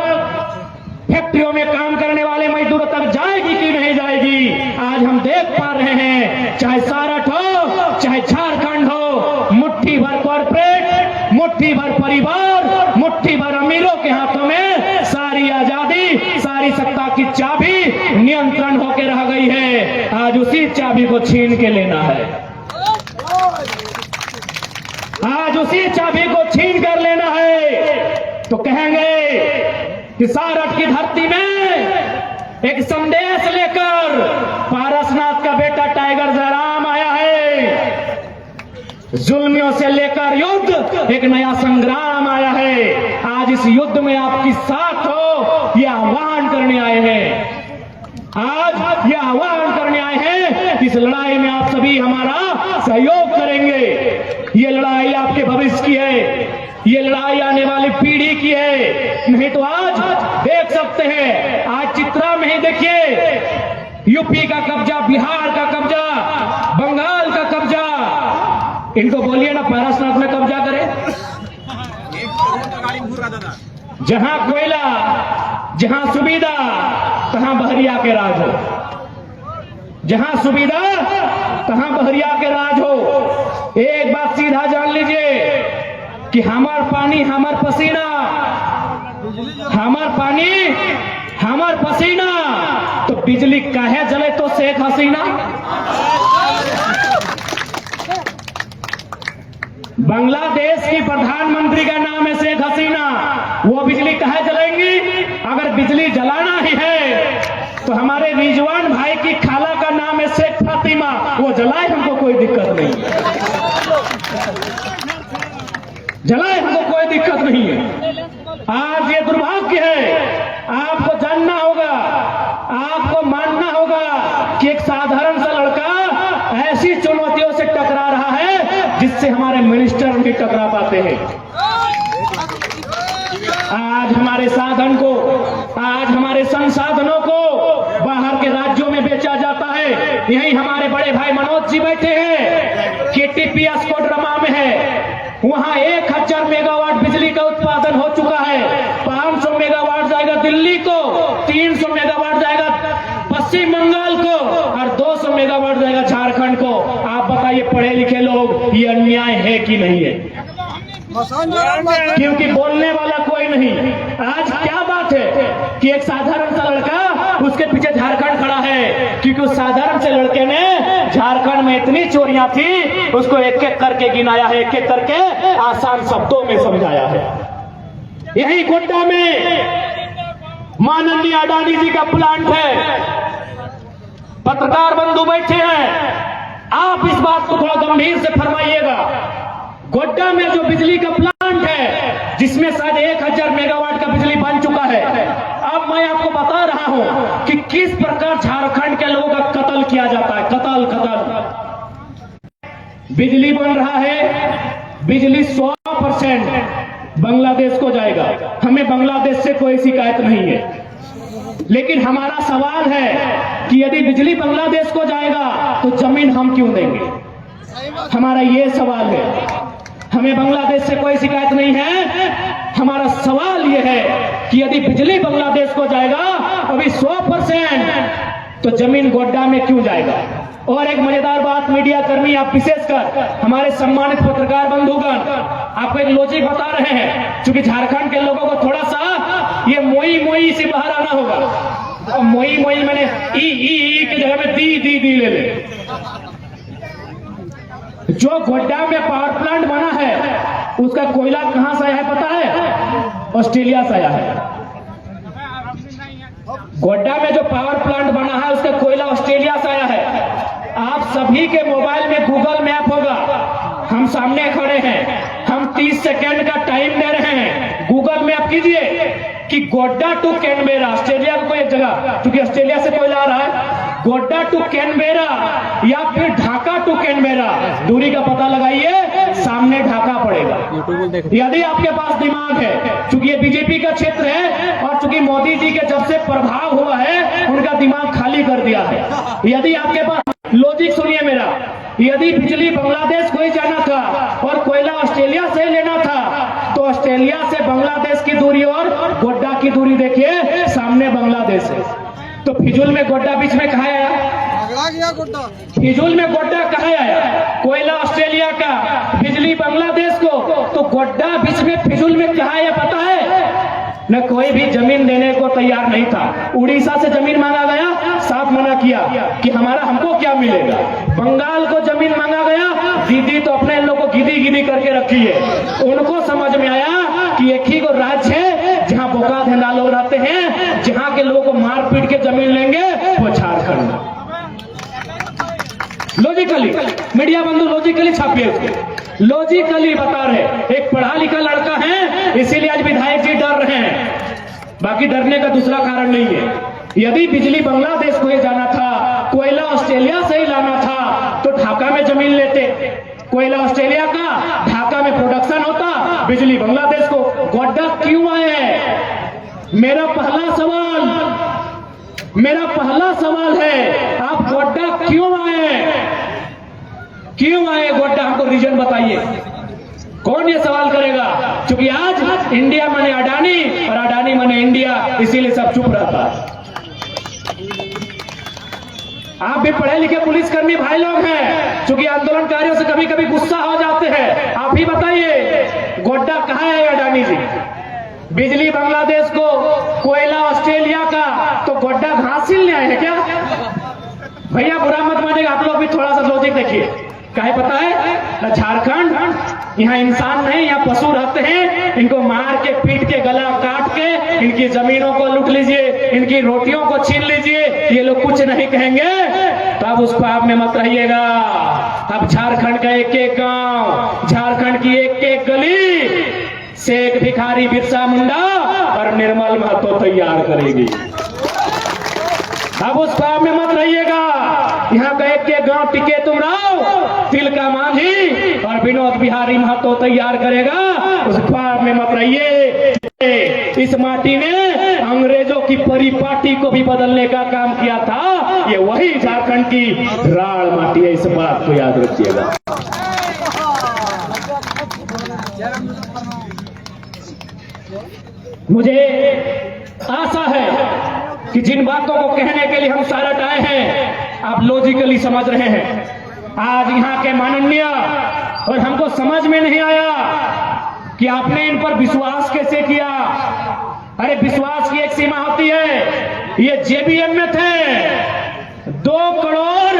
फैक्ट्रियों में काम करने वाले मजदूरों तक जाएगी कि नहीं जाएगी? आज हम देख पा रहे हैं, चाहे सारठ हो, चाहे झारखंड हो, मुट्ठी भर कॉर्पोरेट, मुट्ठी भर परिवार, मुट्ठी भर अमीरों के हाथों में सारी आजादी, सारी सत्ता की चाबी नियंत्रण होकर रह गई है। आज उसी चाबी को छीन के लेना है, आज उसी चाबी को छीन कर लेना है। तो कहेंगे कि सारठ की धरती में एक संदेश लेकर पारसनाथ का बेटा टाइगर जयराम आया है। जुल्मियों से लेकर युद्ध, एक नया संग्राम आया है। आज इस युद्ध में आपकी साथ हो, ये आह्वान करने आए हैं। आज ये आह्वान करने आए हैं कि इस लड़ाई में आप सभी हमारा सहयोग करेंगे। ये लड़ाई आपके भविष्य की है, ये लड़ाई आने वाली पीढ़ी की है। नहीं तो आज देख सकते हैं, आज चित्रा में ही देखिए, यूपी का कब्जा, बिहार का कब्जा, बंगाल का कब्जा। इनको बोलिए ना पारसनाथ में कब्जा करें। जहां कोयला, जहां सुविधा, तहां बहरिया के राज हो। जहां सुविधा तहां बहरिया के राज हो। एक बात सीधा जान लीजिए कि हमार पानी हमार पसीना, हमार पानी हमार पसीना, तो बिजली काहे जले तो शेख हसीना। बांग्लादेश की प्रधानमंत्री का नाम है शेख हसीना, वो बिजली काहे जलाएंगी। अगर बिजली जलाना ही है तो हमारे रिजवान भाई की खाला का नाम है शेख फातिमा, वो जलाए, हमको कोई दिक्कत नहीं, जलाए, हमको कोई दिक्कत नहीं है। आज ये दुर्भाग्य है, आपको जानना होगा, आपको मानना होगा कि एक साधारण सा लड़का ऐसी चुनौतियों से टकरा रहा है जिससे हमारे मिनिस्टर भी टकरा पाते हैं। आज हमारे साधन को, आज हमारे संसाधनों को बाहर के राज्यों में बेचा जाता है। यही हमारे बड़े भाई मनोज जी बैठे हैं, केटीपीएस कोडरमा में है, वहां 1000 मेगावाट बिजली का उत्पादन हो चुका है। 500 मेगावाट जाएगा दिल्ली को, 300 मेगावाट जाएगा पश्चिम बंगाल को और 200 मेगावाट जाएगा झारखंड को। आप बताइए पढ़े लिखे लोग, ये अन्याय है कि नहीं है? क्योंकि बोलने वाला कोई नहीं। आज क्या बात है कि एक साधारण सा लड़का, उसके पीछे झारखंड खड़ा है, क्योंकि उस साधारण से लड़के ने झारखंड में इतनी चोरियां थी, उसको एक एक करके गिनाया है, एक एक करके आसान शब्दों में समझाया है। यही गोड्डा में माननीय अडानी जी का प्लांट है, पत्रकार बंधु बैठे हैं, आप इस बात को थोड़ा गंभीर से फरमाइएगा। गोड्डा में जो बिजली का प्लांट है, जिसमें शायद 1000 मेगावाट का बिजली बन चुका है, अब मैं आपको बता रहा हूं कि किस प्रकार झारखंड के लोगों का कत्ल किया जाता है। कत्ल बिजली बन रहा है, बिजली 100% बांग्लादेश को जाएगा। हमें बांग्लादेश से कोई शिकायत नहीं है, लेकिन हमारा सवाल है कि यदि बिजली बांग्लादेश को जाएगा तो जमीन हम क्यों देंगे? हमारा ये सवाल है। हमें बांग्लादेश से कोई शिकायत नहीं है, हमारा सवाल यह है कि यदि बिजली बांग्लादेश को जाएगा अभी 100%, तो जमीन गोड्डा में क्यों जाएगा? और एक मजेदार बात, मीडिया कर्मी, आप विशेषकर हमारे सम्मानित पत्रकार बंधुगण, आपको एक लॉजिक बता रहे हैं, क्योंकि झारखंड के लोगों को थोड़ा सा ये मोई से बाहर आना होगा। और मोई मैंने ई के जगह में दी ले ले। जो गोड्डा में पावर प्लांट बना है, उसका कोयला कहां से आया है पता है? ऑस्ट्रेलिया से आया है। गोड्डा में जो पावर प्लांट बना है, उसका कोयला ऑस्ट्रेलिया से आया है। आप सभी के मोबाइल में गूगल मैप होगा, हम सामने खड़े हैं, हम 30 सेकेंड का टाइम दे रहे हैं। गूगल मैप कीजिए कि गोड्डा टू कैनबेरा, ऑस्ट्रेलिया को कोई एक जगह, क्योंकि ऑस्ट्रेलिया से कोयला आ रहा है, गोड्डा टू कैनबेरा या फिर ढाका टू कैनबेरा, दूरी का पता लगाइए, सामने ढाका पड़ेगा। यदि आपके पास दिमाग है, क्योंकि ये बीजेपी का क्षेत्र है और चूंकि मोदी जी के जब से प्रभाव हुआ है, उनका दिमाग खाली कर दिया है। यदि आपके पास लॉजिक सुनिए मेरा, यदि बिजली बांग्लादेश को ही जाना था और कोयला ऑस्ट्रेलिया से लेना था, तो ऑस्ट्रेलिया से बांग्लादेश की दूरी और गोड्डा की दूरी देखिए, सामने बांग्लादेश है। तो फिजूल में गोड्डा बीच में कहा आया? फिजूल में गोड्डा कहा आया? कोयला ऑस्ट्रेलिया का, बिजली बांग्लादेश को, तो गोड्डा बीच में फिजूल में कहा आया पता है? न कोई भी जमीन देने को तैयार नहीं था। उड़ीसा से जमीन मांगा गया, साफ मना किया कि हमको क्या मिलेगा। बंगाल को जमीन मांगा गया, दीदी तो अपने लोग को गिदी करके रखी है। उनको समझ में आया कि एक ही को राज्य है जहां बोका धंधा लोग रहते हैं, जहां के लोगों को मार पीट के जमीन लेंगे, वो झारखंड। लॉजिकली मीडिया बंधु लॉजिकली छापिए उसको, लॉजिकली बता रहे। एक पढ़ा लिखा लड़का है, इसीलिए आज विधायक जी डर रहे हैं, बाकी डरने का दूसरा कारण नहीं है। यदि बिजली बांग्लादेश को ही जाना था, कोयला ऑस्ट्रेलिया से ही लाना था, तो ढाका में जमीन लेते। कोयला ऑस्ट्रेलिया का, ढाका में प्रोडक्शन होता, बिजली बांग्लादेश को। गोड्डा क्यों आए? मेरा पहला सवाल है, आप गोड्डा क्यों आए? गोड्डा, हमको रीजन बताइए। कौन ये सवाल करेगा? क्योंकि आज इंडिया माने अडानी और अडानी माने इंडिया, इसीलिए सब चुप रहता है। आप भी पढ़े लिखे पुलिसकर्मी भाई लोग हैं, क्योंकि आंदोलनकारियों से कभी कभी गुस्सा हो जाते हैं। आप ही बताइए, गोड्डा कहाँ है अडानी जी? बिजली बांग्लादेश को, कोयला ऑस्ट्रेलिया का, तो गोड्डा घास ही ले आए हैं क्या? भैया बुरा मत मानिएगा, आप लोग भी थोड़ा सा लॉजिक देखिए। काहे पता है, झारखंड यहाँ इंसान नहीं, यहाँ पशु रहते हैं। इनको मार के पीट के गला काट के इनकी जमीनों को लूट लीजिए, इनकी रोटियों को छीन लीजिए, ये लोग कुछ नहीं कहेंगे। तो अब उस पाप में मत रहिएगा। अब झारखंड का एक एक गांव, झारखंड की एक एक गली शेख भिखारी बिरसा मुंडा और निर्मल महतो तैयार करेगी। अब उस पाप में मत रहिएगा। यहाँ का एक एक गांव टिकेतु राव, तिलका मांझी और विनोद बिहारी महतो तैयार करेगा। उस पाप में मत रहिए। इस माटी ने अंग्रेजों की परिपाटी को भी बदलने का काम किया था। ये वही झारखंड की राड़ माटी है, इस बात को याद रखिएगा। मुझे आशा है कि जिन बातों को कहने के लिए हम सारट आए हैं, आप लॉजिकली समझ रहे हैं। आज यहाँ के माननीय, और हमको समझ में नहीं आया कि आपने इन पर विश्वास कैसे किया। अरे विश्वास की एक सीमा होती है। ये जेबीएम में थे, 2 करोड़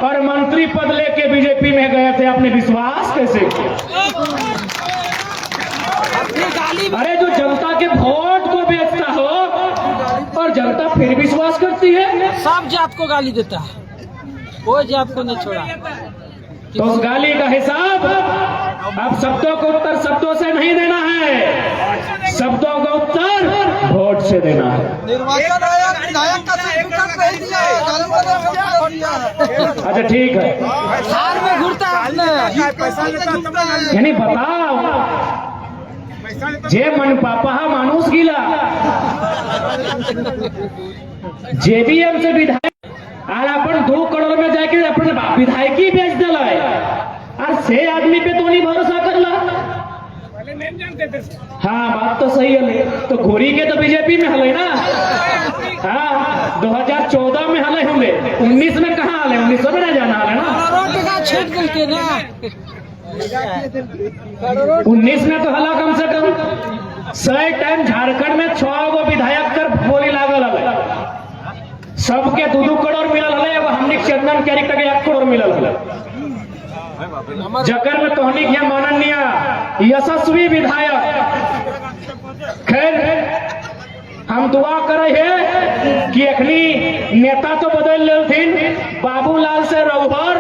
और मंत्री पद लेके बीजेपी में गए थे, आपने विश्वास कैसे किया? अरे जो जनता के वोट को बेचता हो और जनता फिर विश्वास करती है। सब जात को गाली देता है, कोई जात को नहीं छोड़ा। तो उस गाली का हिसाब अब शब्दों को उत्तर शब्दों से नहीं देना है, शब्दों का उत्तर वोट से देना है। निर्वाचन आयोग विधायक का सर्टिफिकेट नहीं दिया है, गाली वाला दिया है। अच्छा ठीक है, हार में घूरता है आपने। यानी बताओ, जे मन पापा मानुस गिला, जेबीएम से विधायक और अपन 2 करोड़ में जाके अपने विधायकी बेच दिला और 6 आदमी पे तो नहीं भरोसा करला। हाँ बात तो सही है। तो घोरी के तो बीजेपी में हले ना। हाँ 2014 में हले होंगे, 19 में कहाँ हले? 19 में नहीं जाना हले ना। छेद गलते ना 19 में तो हला कम से कम 100 टाइम झारखंड में 6 गो विधायक कर बोली लागल है। सबके 2-2 करोड़ मिलल है, एगो हमनी चंदन कैरेक्टर के 1 करोड़ मिलल है। जकर में तोहनी के माननीय यशस्वी विधायक, खैर हम दुआ करे है कि अखनी नेता तो बदल लेथिन, बाबूलाल से रघुवर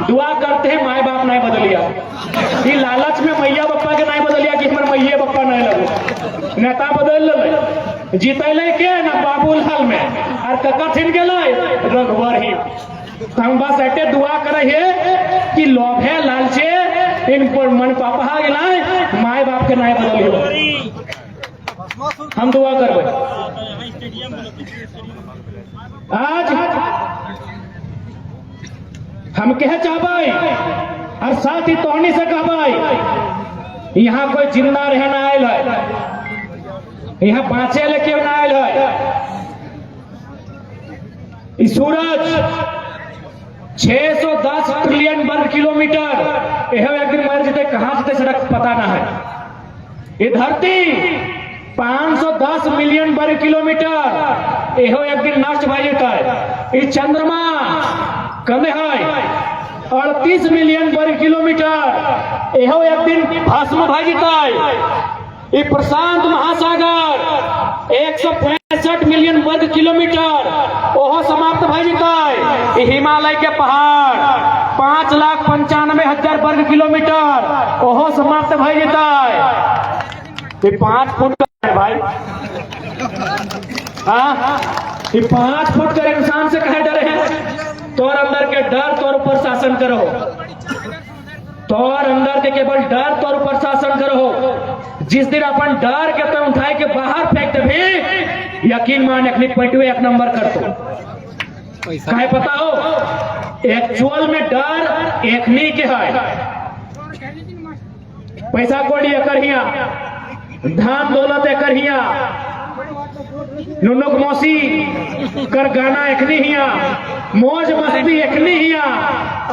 दुआ करते हैं माए बाप नहीं बदलिया। ये लालच में मैया बप्पा के नहीं बदलिया कि हमारे मैये बप्पा नहीं लगो। नेता बदल ले, जीतले के ना बाबूलाल में और कथिन के रघुवर ही। हम बस ऐसे दुआ करे है कि लोभे लालचे इन पर मन पापा गिलाए, माए बाप के नहीं बदलियो। हम दुआ करबे। आज हम कह चाहबे और साथ ही तोहनी से कहबे, यहाँ कोई जिंदा रहना आयल है, यहाँ बाँचे लेके ना आयल है। इस सूरज 610 ट्रिलियन वर्ग किलोमीटर, यह एक दिन मर जते, कहां जते सड़क पता ना है। ये धरती 510 मिलियन वर्ग किलोमीटर, यह एक दिन नष्ट हो जाता है। ये चंद्रमा कमे है 38 मिलियन वर्ग किलोमीटर, यह एक दिन भस्म हो जाता है। ये प्रशांत महासागर 165 मिलियन वर्ग किलोमीटर, वह समाप्त हो जाता है। ये हिमालय के पहाड़ 5,95,000 वर्ग किलोमीटर, वह समाप्त हो जाता है। ये 5 फुट का है भाई। हाँ ये 5 फुट का इंसान से कहे डरे हैं? तोर अंदर के डर तोर ऊपर शासन करो, तोर अंदर के केवल डर तोर ऊपर शासन करो। जिस दिन अपन डर के तो उठाए के बाहर फेंक भी, यकीन मान अपनी पटवे 1 नंबर कर दो। कहे पता हो, एक्चुअल में डर एक नहीं के है। पैसा कोड़ी कर धान दौलत कर हिया नुनुक मौसी कर गाना एखनी हिया मौज मस्ती एखनी हिया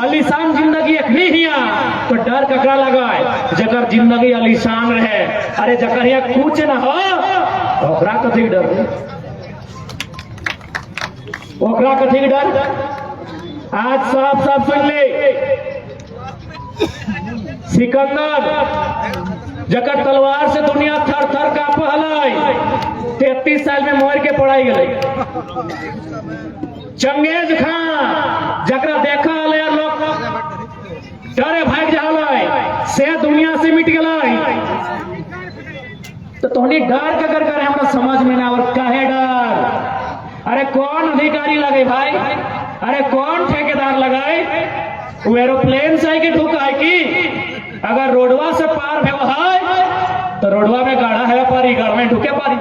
अलीशान जिंदगी एखनी हिया तो डर ककरा लगाए जकर जिंदगी अलीशान रहे। अरे जकर हिया कुछ न हो ओकरा कथी डर, ओकरा कथी डर। आज साफ साफ सुन ले, सिकंदर जकर तलवार से दुनिया थर थर काँप हलाई 33 साल में मोर के पड़ाई गई। चंगेज खां जकरा देखा हले लोग डरे भाग जा से दुनिया से मिट गई। तो तोहनी डर के कर करे हमरा समझ में ना और काहे डर। अरे कौन अधिकारी लगे भाई, अरे कौन ठेकेदार लगाए। वो एरोप्लेन से के ठुका है कि अगर रोडवा से पार है तो रोडवा में गाढ़ा है पारी गाड़ में ढुके पारी।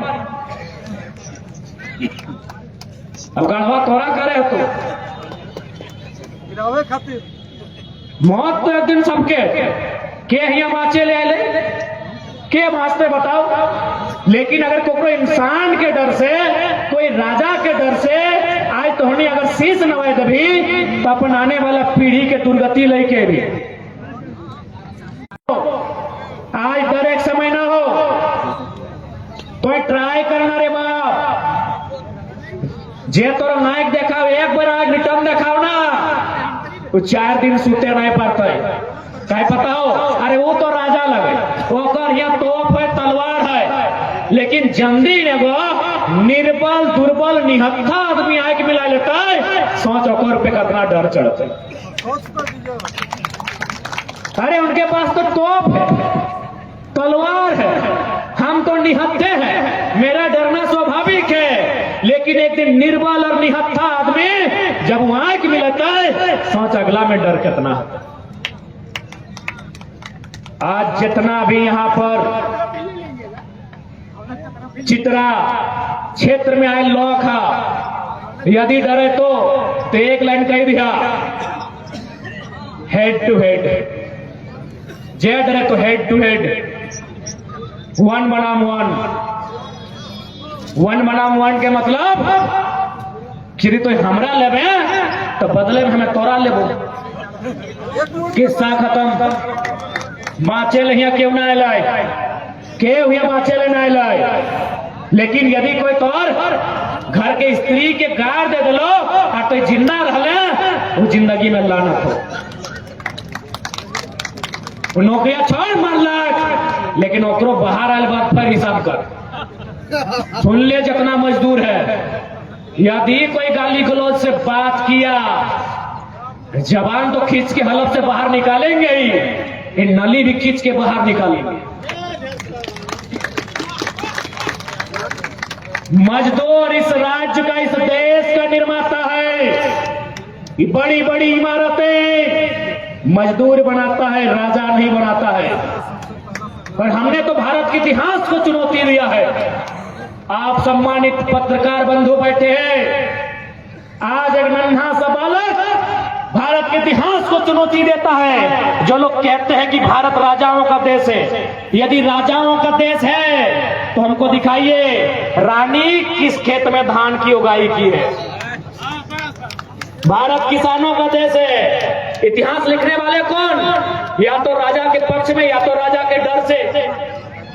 अब गाढ़वा तोरा करे तो गिरावे खातिर मौत तो एक दिन सबके के हिया बाँचे ले आए के वास्ते बताओ। लेकिन अगर कोई इंसान के डर से कोई राजा के डर से आज तो हमने अगर शीश नवाए दभी तो अपन आने वाला पीढ़ी के दुर्गति लेके भी आज डर एक समय ना हो तो ट्राई करना रे बाप। जे तोरा नायक देखाओ एक बार आज रिटर्न देखाओ ना वो 4 दिन सूते नहीं पाते क्या पता हो। अरे वो तो राजा लगे ओकर यहाँ तोप है तलवार है लेकिन जंदी एगो निर्बल दुर्बल निहत्था आदमी आके मिला लेता है सोच ओकर पे कितना डर चढ़ते। अरे उनके पास तो तोप है तलवार है, हम तो निहत्थे हैं, मेरा डरना स्वाभाविक है। लेकिन एक दिन निर्बल और निहत्था आदमी जब वहां के मिलता है सोच अगला में डर कितना। आज जितना भी यहाँ पर चित्रा क्षेत्र में आए लोग है यदि डरे तो एक लाइन कह दिया हेड टू हेड। जे डरे तो हेड टू हेड 1 बनाम 1 के मतलब कि तो हमरा लेबे तो बदले में हमें तोरा लेबो। किस्सा खत्म। बाँचे ले क्यों ना लाए के हुआ बाँचे ले ना लाए। लेकिन यदि कोई तोर घर के स्त्री के गाड़ दे दिलो और तो जिंदा रहले वो जिंदगी में लानत हो। वो नौकरिया छोड़ मारलक लेकिन ओकरो बाहर आयल बात पर हिसाब कर। सुन ले जितना मजदूर है यदि कोई गाली गलौज से बात किया जबान तो खींच के हलफ से बाहर निकालेंगे ही, ये नली भी खींच के बाहर निकालेंगे। मजदूर इस राज्य का इस देश का निर्माता है। ये बड़ी बड़ी इमारतें मजदूर बनाता है राजा नहीं बनाता है। और हमने तो भारत के इतिहास को चुनौती दिया है। आप सम्मानित पत्रकार बंधु बैठे हैं, आज एक नन्हा सा बालक भारत के इतिहास को चुनौती देता है। जो लोग कहते हैं कि भारत राजाओं का देश है, यदि राजाओं का देश है तो हमको दिखाइए रानी किस खेत में धान की उगाई की है। भारत किसानों का देश है। इतिहास लिखने वाले कौन? या तो राजा के पक्ष में या तो राजा के डर से,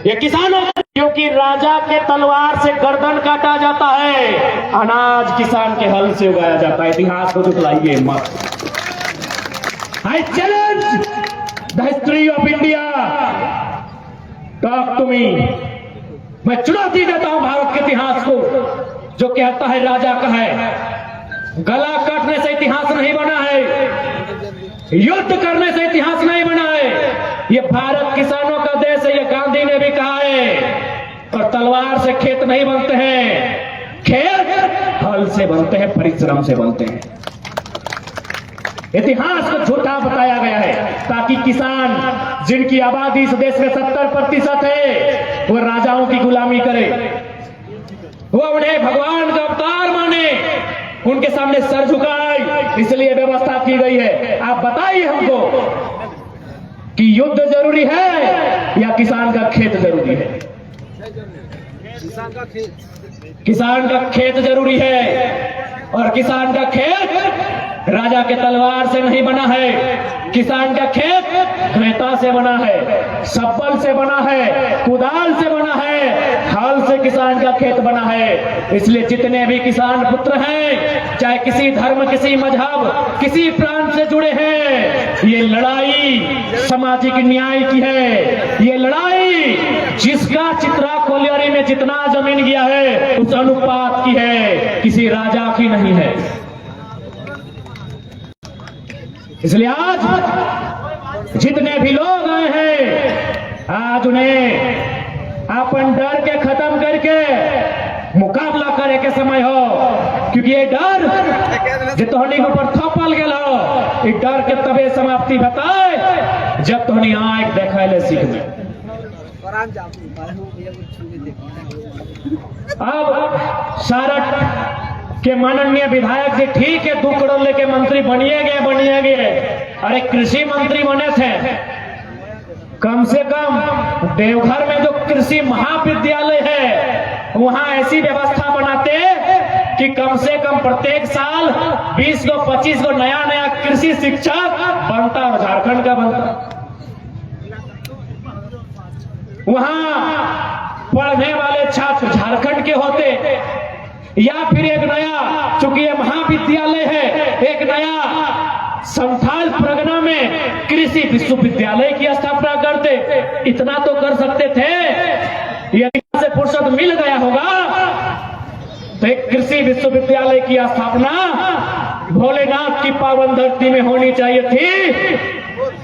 ये किसानों। क्योंकि राजा के तलवार से गर्दन काटा जाता है, अनाज किसान के हल से उगाया जाता है। इतिहास को झुठलाइए मत। I challenge the history of India. Talk to me. मैं चुनौती देता हूं भारत के इतिहास को जो कहता है राजा का है। गला काटने से इतिहास नहीं बना है, युद्ध करने से इतिहास नहीं बना है। ये भारत किसानों का देश है, ये गांधी ने भी कहा है। और तलवार से खेत नहीं बनते हैं, खेत हल से बनते हैं, परिश्रम से बनते हैं। इतिहास को झूठा बताया गया है ताकि किसान जिनकी आबादी इस देश में 70% है वो राजाओं की गुलामी करे, वो उन्हें भगवान का अवतार माने, उनके सामने सर झुकाए। इसलिए व्यवस्था की गई है। आप बताइए हमको कि युद्ध जरूरी है या किसान का खेत जरूरी है? किसान का खेत जरूरी है, और किसान का खेत राजा के तलवार से नहीं बना है। किसान का खेत रेता से बना है, सब्बल से बना है, कुदाल से बना है, हल से किसान का खेत बना है। इसलिए जितने भी किसान पुत्र हैं, चाहे किसी धर्म, किसी मजहब, किसी प्रांत से जुड़े हैं, ये लड़ाई सामाजिक न्याय की है। ये लड़ाई जिसका चित्रा कोलियरी में जितना जमीन गया है उस अनुपात की है, किसी राजा की नहीं है। इसलिए आज जितने भी लोग आए हैं, आज उन्हें अपन डर के खत्म करके मुकाबला करे के समय हो, क्योंकि ये डर जो तोहनी के ऊपर थोपल गेल हो, इस डर के तबे समाप्ति बताए जब तोहनी आंख देखे ले सीख में। अब सारठ के माननीय विधायक जी ठीक है 2 करोड़ लेके मंत्री बनिए गए। अरे कृषि मंत्री बने थे, कम से कम देवघर में जो कृषि महाविद्यालय है वहां ऐसी व्यवस्था बनाते कि कम से कम प्रत्येक साल 20 को 25 को नया कृषि शिक्षक बनता और झारखंड का बनता। वहां पढ़ने वाले छात्र झारखंड के होते, या फिर एक नया, चूंकि ये महाविद्यालय है, एक नया संथाल परगना में कृषि विश्वविद्यालय की स्थापना करते। इतना तो कर सकते थे। यदि से फुर्सत मिल गया होगा तो एक कृषि विश्वविद्यालय की स्थापना भोलेनाथ की पावन धरती में होनी चाहिए थी,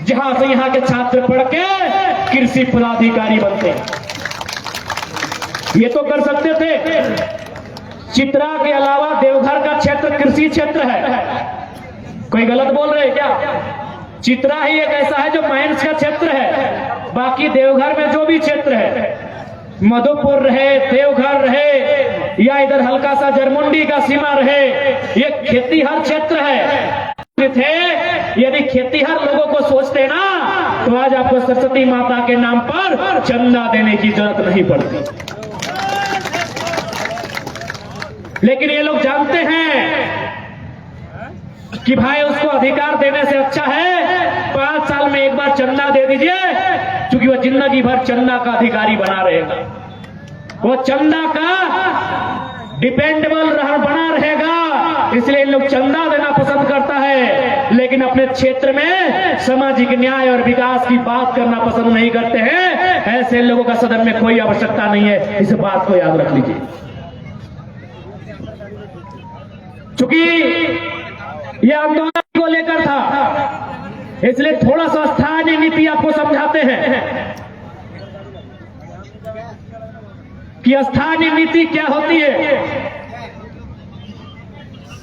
जहां से यहाँ के छात्र पढ़ के कृषि पदाधिकारी बनते। ये तो कर सकते थे। चित्रा के अलावा देवघर का क्षेत्र कृषि क्षेत्र है। कोई गलत बोल रहे हैं क्या? चित्रा ही एक ऐसा है जो माइंस का क्षेत्र है। बाकी देवघर में जो भी क्षेत्र है, मधुपुर रहे, देवघर रहे, या इधर हल्का सा जरमुंडी का सीमा रहे, ये खेतीहर क्षेत्र है। थे यदि खेतीहर लोगों को सोचते ना तो आज आपको सरस्वती माता के नाम पर चंदा देने की जरूरत नहीं पड़ती। लेकिन ये लोग जानते हैं कि भाई उसको अधिकार देने से अच्छा है 5 साल में एक बार चंदा दे दीजिए, क्योंकि वह जिंदगी भर चंदा का अधिकारी बना रहेगा, वो चंदा का डिपेंडेबल बना रहेगा। इसलिए लोग चंदा देना पसंद करता है, लेकिन अपने क्षेत्र में सामाजिक न्याय और विकास की बात करना पसंद नहीं करते हैं। ऐसे लोगों का सदन में कोई आवश्यकता नहीं है, इस बात को याद रख लीजिए। चूंकि यह आंदोलन को लेकर था, इसलिए थोड़ा सा स्थानीय नीति आपको समझाते हैं कि स्थानीय नीति क्या होती है।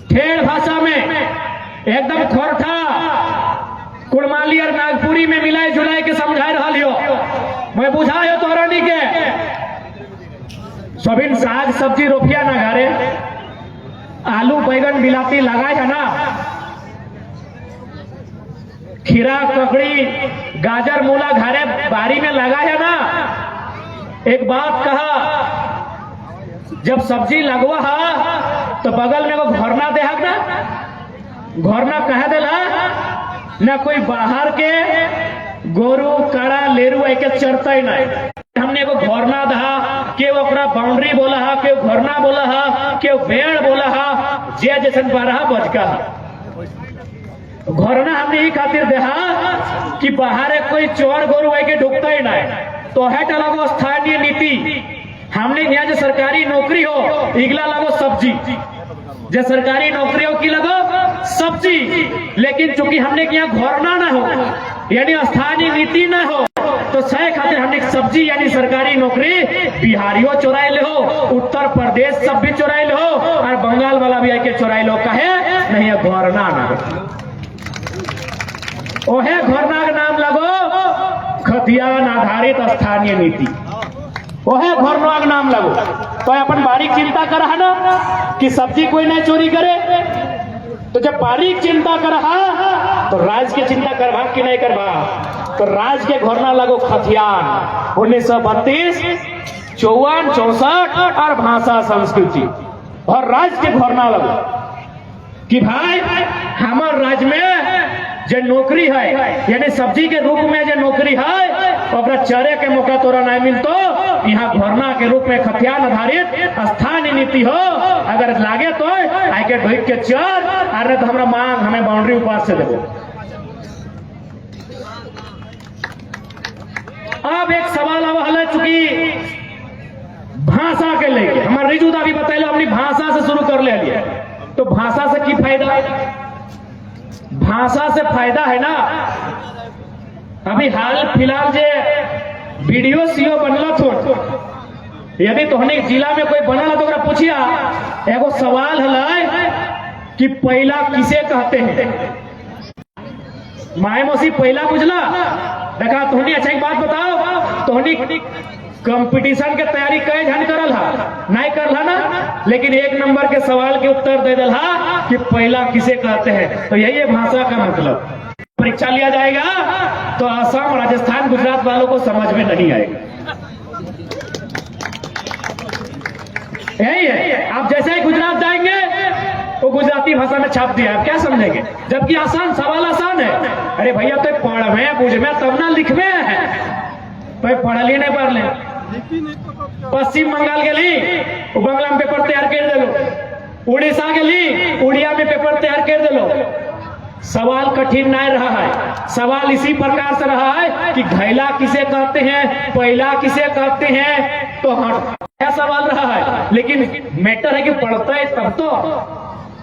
ठेठ भाषा में एकदम खोरठा कुड़माली और नागपुरी में मिलाए जुलाए के समझा रहा लियो। मैं बुझायो तोरानी के सबिन साग सब्जी रोपिया ना घरे, आलू बैगन बिलाती लगाए है ना, खीरा ककड़ी गाजर मूला घरे बारी में लगा है ना। एक बात कहा, जब सब्जी लगवा है तो बगल में वो घरना दे ना, घरना कह देला ना, कोई बाहर के गोरू कड़ा लेरू एक चढ़ता ही नहीं। हमने एगो घरना दहा के ओकरा बाउंड्री बोला हा, के घरना बोला हा, के बेड़ बोला हा, जे जैसन बारह बजका घरना हमने ही खातिर देहा कि बाहर कोई चोर गोरू के ढुकता ही नहीं। तो है लगो स्थानीय नीति। हमने यहाँ जो सरकारी नौकरी हो इगला लगो सब्जी, जो सरकारी नौकरी हो की लगो सब्जी। लेकिन चूंकि हमने यहाँ घरना ना हो यानी स्थानीय नीति ना हो, तो सह खातिर हमने सब्जी यानी सरकारी नौकरी बिहारियों चुराए ले हो, उत्तर प्रदेश सब भी चुराए ले हो, और बंगाल वाला भी आके चुराए लो। कहे नहीं है घरना ना, ओहे घरना का नाम लगो खतियान आधारित स्थानीय नीति, ओहे घरना का नाम लगो। तो अपन बारीक चिंता कर रहा ना कि सब्जी कोई नहीं चोरी करे, तो जब बारीक चिंता कर रहा तो राज की चिंता करवा कि नहीं करवा। तो राज के घरना लगो खतियान 1932 54, 64 और भाषा संस्कृति और राज्य के भरना लगे कि भाई हमारे राज्य में जो नौकरी है यानी सब्जी के रूप में जो नौकरी है ओकरा चरे के मौका तोरा नहीं मिलतो। यहाँ भरना के रूप में खतियान आधारित स्थानीय नीति हो, अगर लागे तो आके ढोक के चर, अरे तो हमारा मांग हमें बाउंड्री ऊपर से देवो। अब एक सवाल अब है, चूंकि भाषा के लेके हमारे रिजुदा भी बताइलो अपनी भाषा से शुरू कर ले लिया, तो भाषा से की फायदा? भाषा से फायदा है ना, अभी हाल फिलहाल जे वीडियो सीओ बनल थो, यदि तोहने जिला में कोई बनल तो ओकरा पूछिया एगो सवाल है कि पहला किसे कहते हैं? माए मौसी पहला बुझला? देखा तोहनी अच्छा एक बात बताओ, तोहनी कंपटीशन के तैयारी कई जन करल हा नहीं करल ना, लेकिन एक नंबर के सवाल के उत्तर दे दिल हा कि पहला किसे कहते हैं। तो यही है भाषा का मतलब। परीक्षा लिया जाएगा तो असम, राजस्थान, गुजरात वालों को समझ में नहीं आएगा। यही है, आप जैसे ही गुजरात जाएंगे वो गुजराती भाषा में छाप दिया, आप क्या समझेंगे? जबकि आसान सवाल आसान है। अरे भैया तो पढ़ में बुझ में तब ना लिख में है, तो पढ़ लिए नहीं पढ़ ले। पश्चिम बंगाल के ली बंगला में पेपर तैयार कर दिलो, उड़ीसा के ली उड़िया में पेपर तैयार कर दिलो। सवाल कठिन नहीं रहा है, सवाल इसी प्रकार से रहा है कि घैला किसे कहते हैं, पहला किसे कहते हैं, तो क्या सवाल रहा है। लेकिन मैटर है कि पढ़ता है तब तो।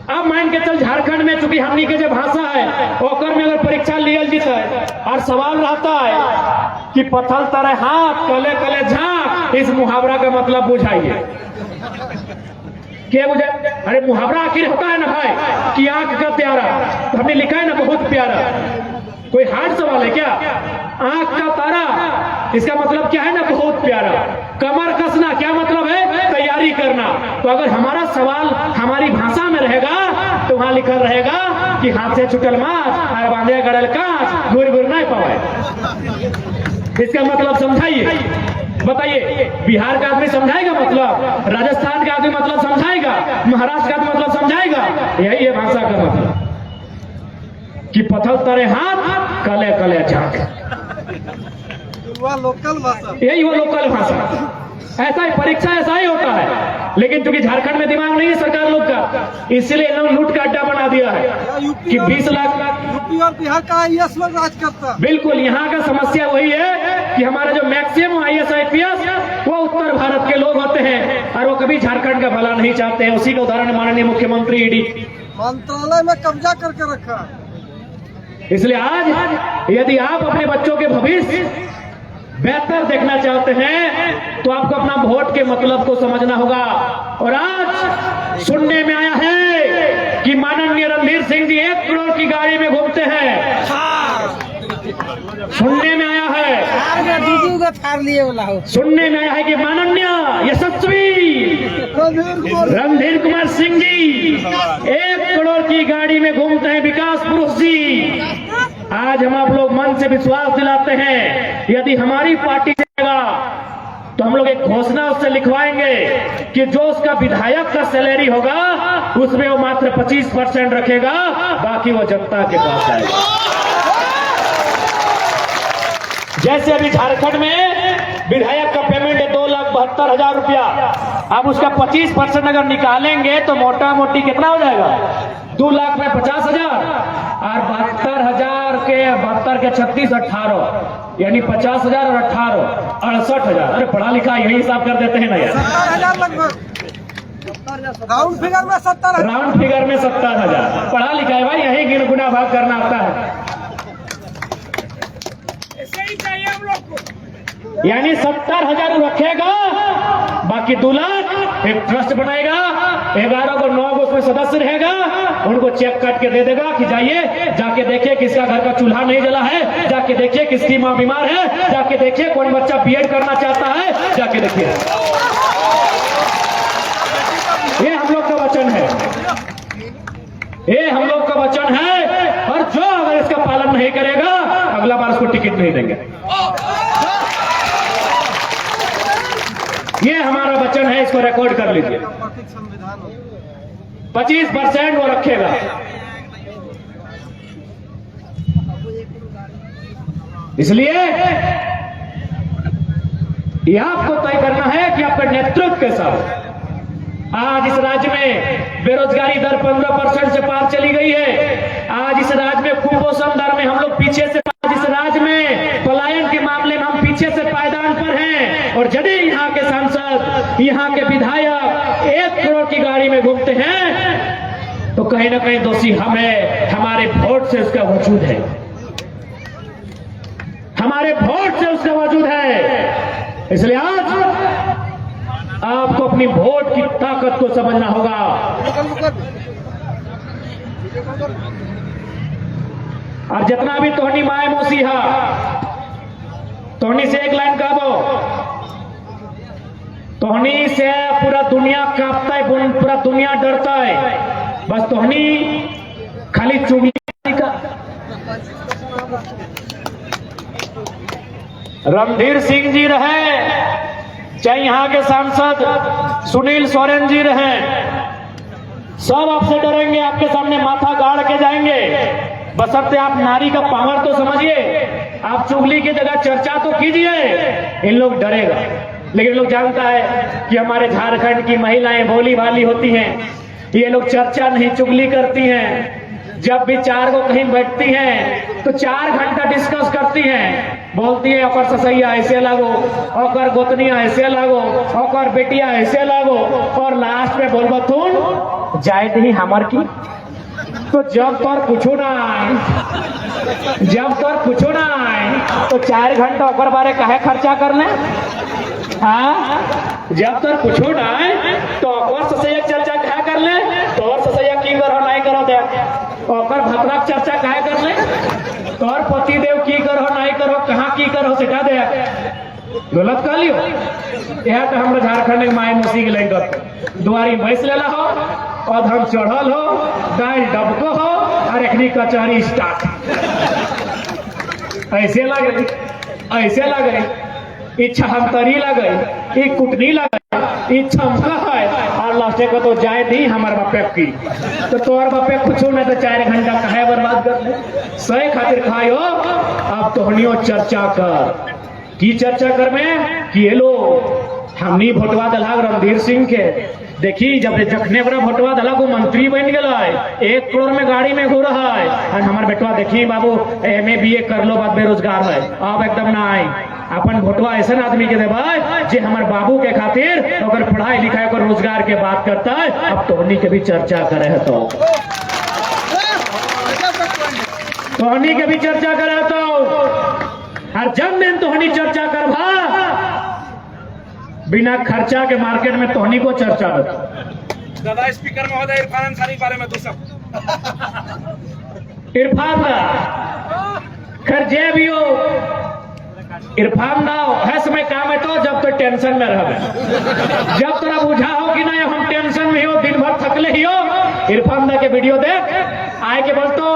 अब मान के चल झारखंड में चूंकि हमनी के जो भाषा है ओकर में अगर परीक्षा लियल जीता है और सवाल रहता है कि पथल तरह हाथ कले कले झांक, इस मुहावरा का मतलब बुझाइए। क्या बुझे? अरे मुहावरा आखिर होता है ना भाई कि आंख का प्यारा, तो हमने लिखा है ना बहुत प्यारा। कोई हार्ड सवाल है क्या? आंख का तारा, इसका मतलब क्या है ना बहुत प्यारा। कमर कसना क्या मतलब है? तैयारी करना। तो अगर हमारा सवाल हमारी भाषा में रहेगा तो वहां लिखा रहेगा कि हाथ से छुटल माछ और बांधे गड़ल कांच, गुर गुर नहीं पावे। इसका मतलब समझाइए, बताइए। बिहार का आदमी समझाएगा मतलब, राजस्थान का आदमी मतलब समझाएगा, महाराष्ट्र का आदमी मतलब समझाएगा। यही है भाषा का मतलब कि पथल तरे हाथ कले कले झांक, लोकल भाषा, यही वो लोकल भाषा। ऐसा ही परीक्षा ऐसा ही होता है। लेकिन क्योंकि झारखंड में दिमाग नहीं है सरकार लोग का, इसलिए इन लोग लूट का अड्डा बना दिया है कि 20 लाख। यूपी और बिहार का आईएएस लोग राज करता। बिल्कुल, यहाँ का समस्या वही है कि हमारे जो मैक्सिमम आईएएस आईपीएस वो उत्तर भारत के लोग होते हैं और वो कभी झारखंड का भला नहीं चाहते हैं। उसी का उदाहरण माननीय मुख्यमंत्री ईडी मंत्रालय में कब्जा करके रखा। इसलिए आज यदि आप अपने बच्चों के भविष्य बेहतर देखना चाहते हैं तो आपको अपना वोट के मतलब को समझना होगा। और आज सुनने में आया है कि माननीय रणधीर सिंह जी 1 करोड़ की गाड़ी में घूमते हैं। सुनने में आया है, सुनने में आया है कि माननीय यशस्वी रणधीर कुमार सिंह जी 1 करोड़ की गाड़ी में घूमते हैं। विकास पुरुष जी, आज हम आप लोग मन से विश्वास दिलाते हैं यदि हमारी पार्टी जाएगा तो हम लोग एक घोषणा उससे लिखवाएंगे कि जो उसका विधायक का सैलरी होगा उसमें वो मात्र 25% रखेगा, बाकी वो जनता के पास आएगा। जैसे अभी झारखंड में विधायक का पेमेंट है 2,72,000 रुपया, अब उसका 25% अगर निकालेंगे तो मोटा मोटी कितना हो जाएगा? 2 लाख में 50,000 और 72,000 के 72 के 36 18, यानी 50,000 और 18 68,000। अरे पढ़ा लिखा यही हिसाब कर देते हैं ना यार। 70,000 लगभग, राउंड फिगर में 70,000, राउंड फिगर में 70,000। पढ़ा लिखा है भाई, यही गिन गुना भाग करना आता है। यानी 70,000 रखेगा, बाकी 2 लाख एक ट्रस्ट बनाएगा, 11 को 9 को उसमें सदस्य रहेगा, उनको चेक काट के दे देगा कि जाइए जाके देखिए किसका घर का चूल्हा नहीं जला है, जाके देखिए किसकी माँ बीमार है, जाके देखिए कौन बच्चा बीएड करना चाहता है, जाके देखिए। ये हम लोग का वचन है, ये हम लोग का वचन है। और जो अगर इसका पालन नहीं करेगा अगला बार उसको टिकट नहीं देंगे। ये हमारा वचन है, इसको रिकॉर्ड कर लीजिए। प्रतीक संविधान हो। 25% वो रखेगा। इसलिए ये आपको तय करना है कि आपका नेतृत्व कैसा हो। आज इस राज्य में बेरोजगारी दर 15% से पार चली गई है। आज इस राज्य में कुपोषण दर में हम लोग पीछे से, आज इस राज्य में पलायन के मामले में हम पीछे से पायदान पर हैं। और यदि यहाँ के सांसद, यहाँ के विधायक 1 करोड़ की गाड़ी में घूमते हैं तो कहीं ना कहीं दोषी हम है। हमारे वोट से उसका वजूद है, हमारे वोट से उसका वजूद है। इसलिए आज आपको अपनी वोट की ताकत को समझना होगा। और जितना भी तोहनी माए मोसीहा, तोहनी से एक लाइन कहबो, तोहनी से पूरा दुनिया कांपता है, पूरा दुनिया डरता है। बस तोहनी खाली चुगली का। रणधीर सिंह जी रहे, चाहे यहाँ के सांसद सुनील सोरेन जी रहे, सब आपसे डरेंगे, आपके सामने माथा गाड़ के जाएंगे। बशर्ते आप नारी का पावर तो समझिए, आप चुगली की जगह चर्चा तो कीजिए। इन लोग डरेगा, लेकिन लोग जानता है कि हमारे झारखंड की महिलाएं भोली भाली होती हैं। ये लोग चर्चा नहीं चुगली करती हैं। जब भी 4 को कहीं बैठती हैं तो 4 घंटा डिस्कस करती हैं, बोलती है ओकर ससैया ऐसे लागो, ओकर गोतनिया ऐसे लागो, ओकर बेटिया ऐसे लागो, और लास्ट में बोलबथुन जाए दी हमर की। तो जब तोर कुछो ना आए, जब तोर कुछो ना आए तो 4 घंटा ओकर बारे काहे खर्चा कर ले। हाँ, जब तोर कुछो ना आए तो ओकर ससैया चर्चा काहे कर ले, तोर ससैया की करो नहीं करो दे, ओकर भतरा चर्चा काहे कर ले, तोर पति देव की करो नहीं करो, कहाँ की करो सिखा दे। गलत कर लियो। यह तो हमारे झारखंड के माए मुसी के लगे दुआरी भैंस लेला हो, और हम चढ़ल हो, दाल डबको हो, और एखनी कचहरी स्टार्ट। ऐसे लगे, ऐसे लगे, इच्छा हमतरी लगे, ई कुटनी लगे, ई छमका है, और लास्टे को तो जाए दी हमारे बापे की। तो तोर बापे कुछ नहीं तो 4 घंटा कहे बर्बाद कर ले। सही खातिर खायो। अब तोहनियो चर्चा कर, की चर्चा कर में कि ये लो हमनी भोटवा दला रणधीर सिंह के। देखी जब जखने बड़ा भोटवा दला को मंत्री बन गया, 1 करोड़ में गाड़ी में घूम रहा है। और हमारे बेटवा देखी बाबू MA BA कर लो, बात बेरोजगार है, अब एकदम ना आए। अपन भोटवा ऐसा आदमी के देवा जे हमारे बाबू के खातिर अगर पढ़ाई लिखाई और रोजगार के बात करता है। अब तोहनी के भी चर्चा करे है, तो तोहनी के भी चर्चा करे तो, और जब दिन तोहनी चर्चा कर भा बिना खर्चा के मार्केट में तोहनी को चर्चा बता। दादा स्पीकर महोदय इरफान अंसारी बारे में तो सब इरफान खैर जे भी हो, इरफान दाओ है समय काम है तो जब तो टेंशन में रह, जब तोरा बुझा हो कि नहीं हम टेंशन में हो, दिन भर थकले ही हो, इरफान दा के वीडियो देख आए के बोल तो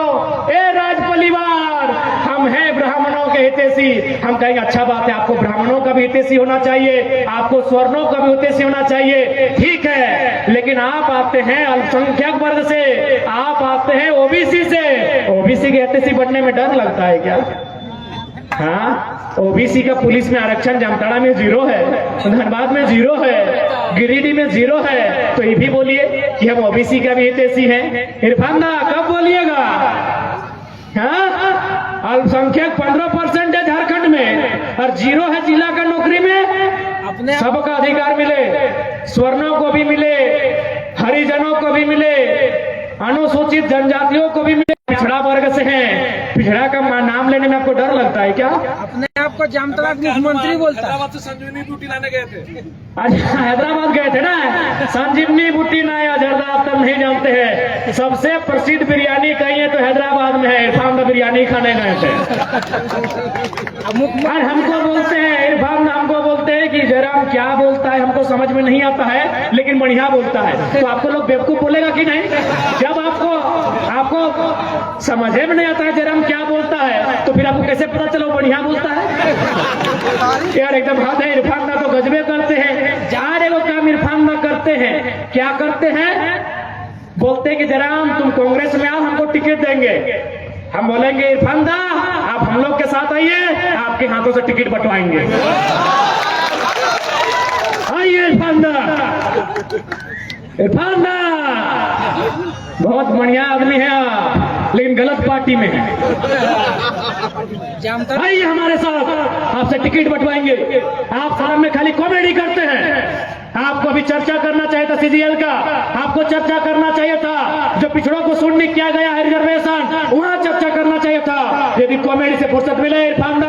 ए राज परिवार हम हैं ब्राह्मणों के हितैषी। हम कहेंगे अच्छा बात है, आपको ब्राह्मणों का भी हितैषी होना चाहिए, आपको स्वर्णों का भी हितैषी होना चाहिए, ठीक है। लेकिन आप आते हैं अल्पसंख्यक वर्ग से, आप आते हैं OBC से, OBC के हितैषी बनने में डर लगता है क्या? हाँ, OBC का पुलिस में आरक्षण जामताड़ा में 0 है, धनबाद में 0 है, गिरिडीह में 0 है, तो ये भी बोलिए कि हम OBC का भी हितैषी हैं। इरफान दा कब बोलिएगा? हाँ, अल्पसंख्यक 15% है झारखंड में, और 0 है जिला का नौकरी में। सबका अधिकार मिले, स्वर्णों को भी मिले, हरिजनों को भी मिले, अनुसूचित जनजातियों को भी मिले। पिछड़ा वर्ग से हैं, पिछड़ा का नाम लेने में आपको डर लगता है क्या? अपने आप को जामताड़ा मुख्यमंत्री बोलता है। हैदराबाद से संजीवनी बूटी लाने गए थे। अच्छा, हैदराबाद गए थे ना, संजीवनी बूटी ना हैदराबाद तब नहीं जानते हैं। सबसे प्रसिद्ध बिरयानी कहीं है तो हैदराबाद में है, इरफान बिरयानी खाने गए थे। और हमको बोलते हैं, इरफान हमको बोलते हैं कि जयराम क्या बोलता है हमको समझ में नहीं आता है, लेकिन बढ़िया बोलता है। तो आपको लोग बेवकूफ बोलेगा कि नहीं? जब आपको समझ में नहीं आता है जयराम क्या बोलता है, तो फिर आपको कैसे पता चलो बढ़िया बोलता है? यार एकदम हाथ है, इरफान तो गजबे करते हैं। हैं, क्या करते हैं? बोलते हैं कि जयराम तुम कांग्रेस में आओ, हमको टिकट देंगे। हम बोलेंगे इरफान दा आप हम लोग के साथ आइए, आपके हाथों से टिकट बंटवाएंगे। आइए इरफान दा, इरफान दा बहुत बढ़िया आदमी है आप, लेकिन गलत पार्टी में है। आइए हमारे साथ, आपसे टिकट बंटवाएंगे। आप साथ में खाली कॉमेडी करते हैं। आपको अभी चर्चा करना चाहिए था सीजीएल का, आपको चर्चा करना चाहिए था जो पिछड़ों को शून्य किया गया है रिजर्वेशन, वहां चर्चा करना चाहिए था। यदि कॉमेडी से फुर्सत मिले इरफान दा,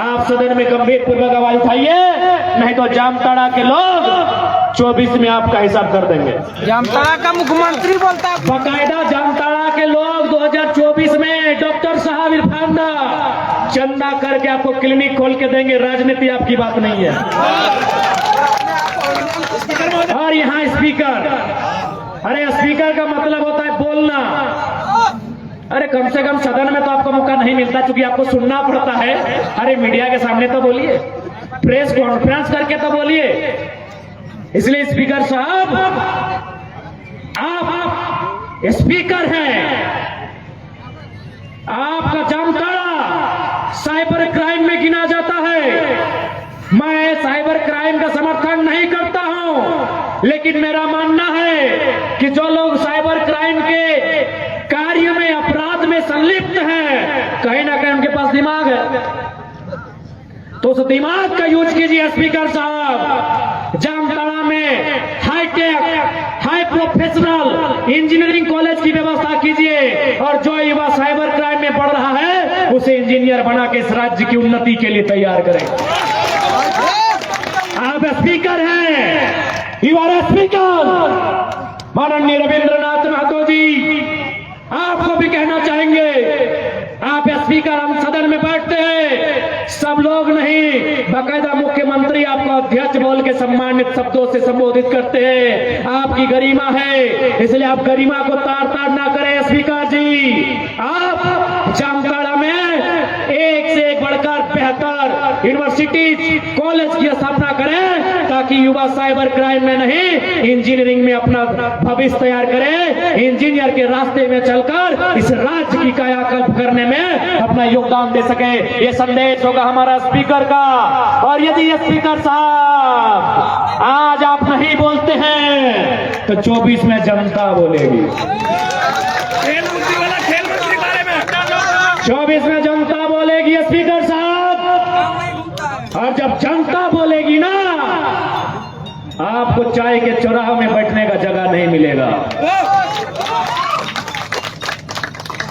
आप सदन में गंभीर पूर्वक आवाज उठाइए, नहीं तो जामताड़ा के लोग 24 में आपका हिसाब कर देंगे। जामताड़ा का मुख्यमंत्री बोलता है बाकायदा जामताड़ा के लोग 2024 में डॉक्टर साहब इरफान दा चंदा करके आपको क्लिनिक खोल के देंगे। राजनीति आपकी बात नहीं है। और यहाँ स्पीकर, अरे स्पीकर का मतलब होता है बोलना। अरे कम से कम सदन में तो आपको मौका नहीं मिलता, क्योंकि आपको सुनना पड़ता है। अरे मीडिया के सामने तो बोलिए, प्रेस कॉन्फ्रेंस करके तो बोलिए। इसलिए स्पीकर साहब आप स्पीकर हैं, आपका जामताड़ा साइबर क्राइम में गिना जाता है। मैं साइबर क्राइम का समर्थन नहीं करता हूं, लेकिन मेरा मानना है कि जो लोग साइबर क्राइम के कार्य में, अपराध में संलिप्त हैं, कहीं ना कहीं उनके पास दिमाग है, तो उस दिमाग का यूज कीजिए स्पीकर साहब। जामताड़ा में hi tech, high professional engineering college की व्यवस्था कीजिए, और जो युवा साइबर क्राइम में बढ़ रहा है उसे इंजीनियर बना के इस राज्य की उन्नति के लिए तैयार करें। आप स्पीकर हैं, यू आर स्पीकर। माननीय रविंद्रनाथ महतो जी, आपको भी कहना चाहेंगे, आप स्पीकर, हम सदन में बैठते हैं, सब लोग नहीं, बाकायदा मुख्यमंत्री आपको अध्यक्ष बोल के सम्मानित शब्दों से संबोधित करते हैं। आपकी गरिमा है, इसलिए आप गरिमा को तार तार ना करें स्पीकर जी। आप जामताड़ा में एक से एक बढ़कर बेहतर यूनिवर्सिटी, कॉलेज की स्थापना करें, ताकि युवा साइबर क्राइम में नहीं, इंजीनियरिंग में अपना भविष्य तैयार करें, इंजीनियर के रास्ते में चलकर इस राज्य की कायाकल्प करने में अपना योगदान दे सके। ये संदेश होगा हमारा स्पीकर का। और यदि ये स्पीकर साहब आज आप नहीं बोलते हैं तो 24 में जनता बोलेगी। खेल मंत्री वाला, खेल मंत्री बारे में 24 में जनता बोलेगी स्पीकर साहब। और जब जनता बोलेगी ना, आपको चाय के चौराहे में बैठने का जगह नहीं मिलेगा।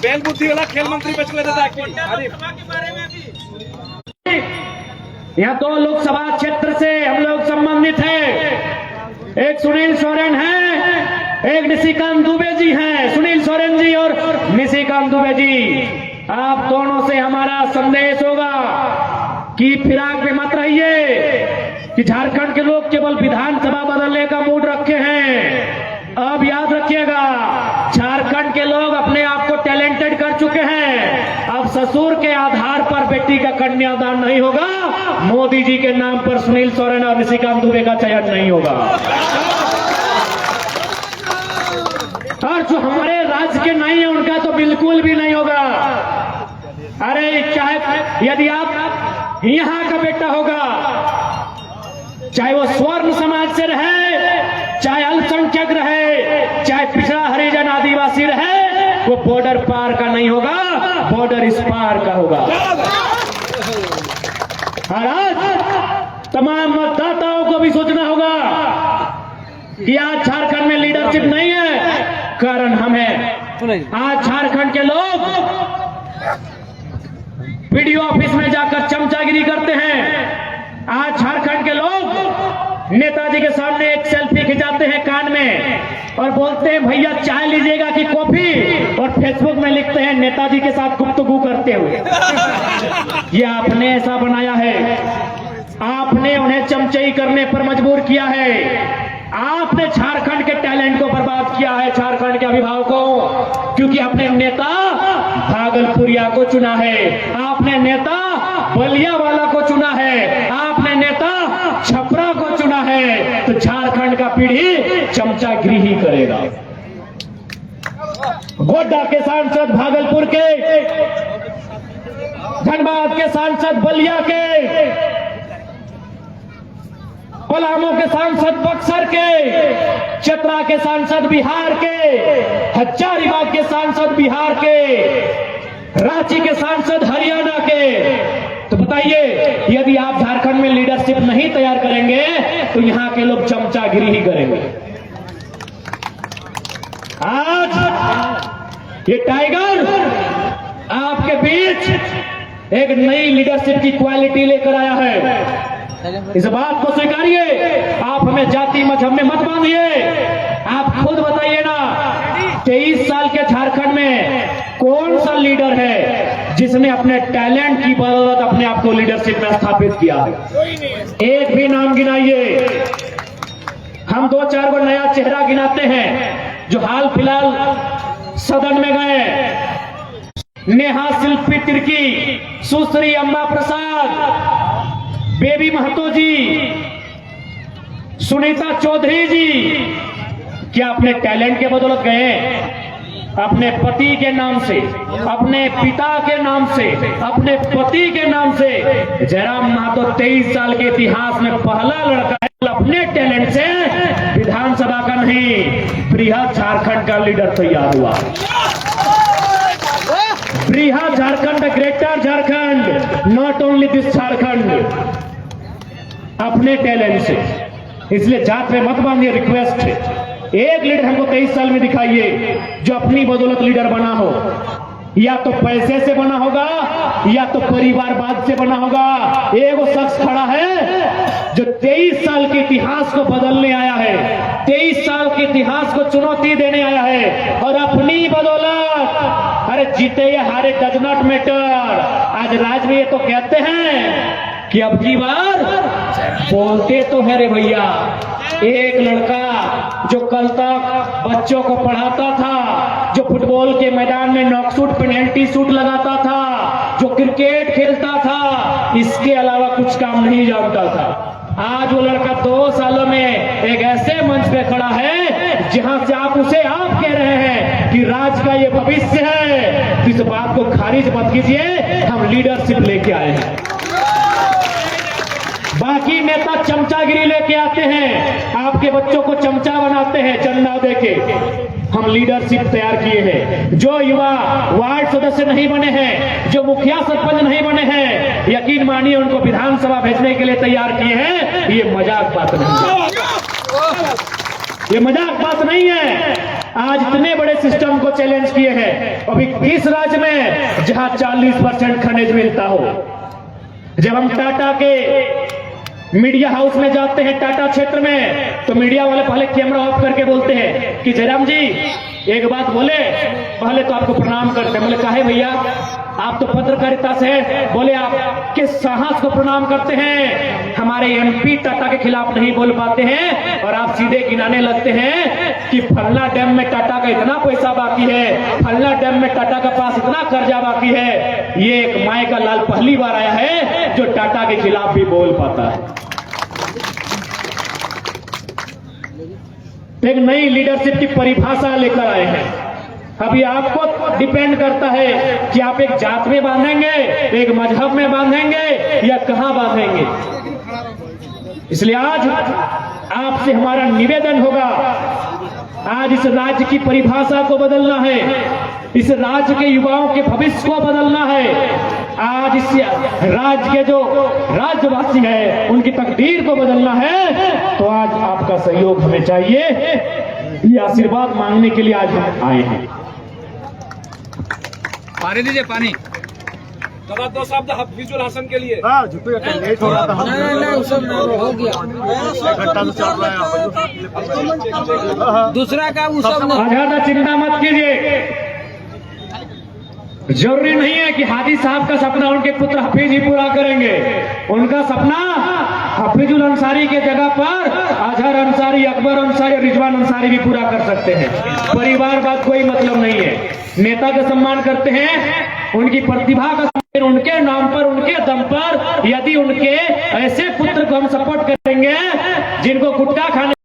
बेल बुद्धि वाला खेल मंत्री बच गए थे। यहाँ 2 लोकसभा क्षेत्र से हम लोग संबंधित हैं। एक सुनील सोरेन है, एक निशिकांत दुबे जी हैं। सुनील सोरेन जी और निशिकांत दुबे जी, आप दोनों से हमारा संदेश होगा कि फिराक में मत रहिए कि झारखंड के लोग केवल विधानसभा बदलने का मूड रखे हैं। अब याद रखिएगा, झारखंड के लोग अपने आप को टैलेंटेड कर चुके हैं। अब ससुर के आधार पर बेटी का कन्यादान नहीं होगा, मोदी जी के नाम पर सुनील सोरेन और निशिकांत दुबे का चयन नहीं होगा। और जो हमारे राज्य के नहीं है उनका तो बिल्कुल भी नहीं होगा। अरे चाहे यदि आप यहाँ का बेटा होगा, चाहे वो स्वर्ण समाज से रहे, चाहे अल्पसंख्यक रहे, चाहे पिछड़ा हरिजन आदिवासी रहे, वो बॉर्डर पार का नहीं होगा, बॉर्डर इस पार का होगा। और आज तमाम मतदाताओं को भी सोचना होगा कि आज झारखंड में लीडरशिप नहीं है, कारण हम हैं। आज झारखंड के लोग वीडियो ऑफिस में जाकर चमचागिरी करते हैं। आज झारखंड के लोग नेताजी के सामने एक सेल्फी खिंचाते हैं कान में और बोलते हैं भैया चाय लीजिएगा कि कॉफी, और फेसबुक में लिखते हैं नेताजी के साथ गुफ्तगू करते हुए। ये आपने ऐसा बनाया है, आपने उन्हें चमचई करने पर मजबूर किया है। आपने झारखंड के टैलेंट को बर्बाद किया है, झारखंड के अभिभावकों, क्योंकि आपने नेता भागलपुरिया को चुना है, आपने नेता बलिया वाला को चुना है, आपने नेता छपरा को चुना है। है तो झारखंड का पीढ़ी चमचागिरी ही करेगा। गोड्डा के सांसद भागलपुर के, धनबाद के सांसद बलिया के, पलामू के सांसद बक्सर के, चतरा के सांसद बिहार के, हजारीबाग के सांसद बिहार के, रांची के सांसद हरियाणा के। तो बताइए, यदि आप झारखंड में लीडरशिप नहीं तैयार करेंगे तो यहां के लोग चमचागिरी ही करेंगे। आज ये टाइगर आपके बीच एक नई लीडरशिप की क्वालिटी लेकर आया है। इस बात को स्वीकारिए। आप हमें जाति मजहब में मत बांधिए। आप खुद बताइए ना, 23 साल के झारखंड में कौन सा लीडर है जिसने अपने टैलेंट की बदौलत अपने आप को लीडरशिप में स्थापित किया है? एक भी नाम गिनाइए। हम 2-4 गो नया चेहरा गिनाते हैं जो हाल फिलहाल सदन में गए। नेहा शिल्पी तिर्की, सुश्री अम्बा प्रसाद, बेबी महतो जी, सुनीता चौधरी जी, क्या अपने टैलेंट के बदौलत गए? अपने पति के नाम से, अपने पिता के नाम से, अपने पति के नाम से। जयराम महतो 23 साल के इतिहास में पहला लड़का है अपने टैलेंट से विधानसभा का नहीं, बृहद झारखंड का लीडर तैयार हुआ। बृहद Jharkhand, greater Jharkhand, not only this Jharkhand, अपने टैलेंट से। इसलिए जात में मत बांधिए। रिक्वेस्ट है, एक लीडर हमको 23 साल में दिखाइए जो अपनी बदौलत लीडर बना हो। या तो पैसे से बना होगा या तो परिवारवाद से बना होगा। एक शख्स खड़ा है जो 23 साल के इतिहास को बदलने आया है, 23 साल के इतिहास को चुनौती देने आया है और अपनी बदौलत, अरे जीते या हारे डज नॉट मैटर। आज राज में ये तो कहते हैं कि अब की बार बोलते तो है रे भैया। एक लड़का जो कल तक बच्चों को पढ़ाता था, जो फुटबॉल के मैदान में नॉक सूट पेनल्टी सूट लगाता था, जो क्रिकेट खेलता था, इसके अलावा कुछ काम नहीं जानता था। आज वो लड़का 2 सालों में एक ऐसे मंच पे खड़ा है जहां से आप उसे आप कह रहे हैं कि राज्य का ये भविष्य है। तो इस बात को खारिज मत कीजिए, हम लीडरशिप लेके आए हैं। बाकी नेता चमचागिरी लेके आते हैं, आपके बच्चों को चमचा बनाते हैं चंदा देके। हम लीडरशिप तैयार किए हैं। जो युवा वार्ड सदस्य नहीं बने हैं, जो मुखिया सरपंच नहीं बने हैं, यकीन मानिए उनको विधानसभा भेजने के लिए तैयार किए हैं। ये मजाक बात नहीं है, ये मजाक बात नहीं है। आज इतने बड़े सिस्टम को चैलेंज किए हैं। अभी किस राज्य में जहां 40% खनिज मिलता हो। जब हम टाटा के मीडिया हाउस में जाते हैं टाटा क्षेत्र में, तो मीडिया वाले पहले कैमरा ऑफ करके बोलते हैं कि जयराम जी एक बात बोले, पहले तो आपको प्रणाम करते हैं। बोले काहे भैया, आप तो पत्रकारिता से हैं। बोले आप किस साहस को प्रणाम करते हैं? हमारे एमपी टाटा के खिलाफ नहीं बोल पाते हैं और आप सीधे गिनाने लगते हैं कि फलना डैम में टाटा का इतना पैसा बाकी है, फलना डैम में टाटा का पास इतना कर्जा बाकी है। ये एक माय का लाल पहली बार आया है जो टाटा के खिलाफ भी बोल पाता है। एक नई लीडरशिप की परिभाषा लेकर आए हैं। अभी आपको डिपेंड करता है कि आप एक जात में बांधेंगे, एक मजहब में बांधेंगे या कहां बांधेंगे। इसलिए आज आपसे हमारा निवेदन होगा, आज इस राज्य की परिभाषा को बदलना है, इस राज्य के युवाओं के भविष्य को बदलना है। आज इस राज्य के जो राज्यवासी हैं उनकी तकदीर को बदलना है। तो आज आपका सहयोग हमें चाहिए। ये आशीर्वाद मांगने के लिए आज हम आए हैं। पानी दीजिए, पानी। दादा 2 शब्द विजुअल हासन के लिए। लेट हो रहा था। नहीं, सब हो गया। दूसरा का वो सब ज्यादा चिंता मत कीजिए। जरूरी नहीं है कि हाजी साहब का सपना उनके पुत्र हफीज ही पूरा करेंगे। उनका सपना हफीजुल अंसारी के जगह पर अजहर अंसारी, अकबर अंसारी, रिजवान अंसारी भी पूरा कर सकते हैं। परिवारवाद कोई मतलब नहीं है। नेता का सम्मान करते हैं, उनकी प्रतिभा का सम्मान, उनके नाम पर, उनके दम पर यदि उनके ऐसे पुत्र को हम सपोर्ट करेंगे जिनको गुटखा खाने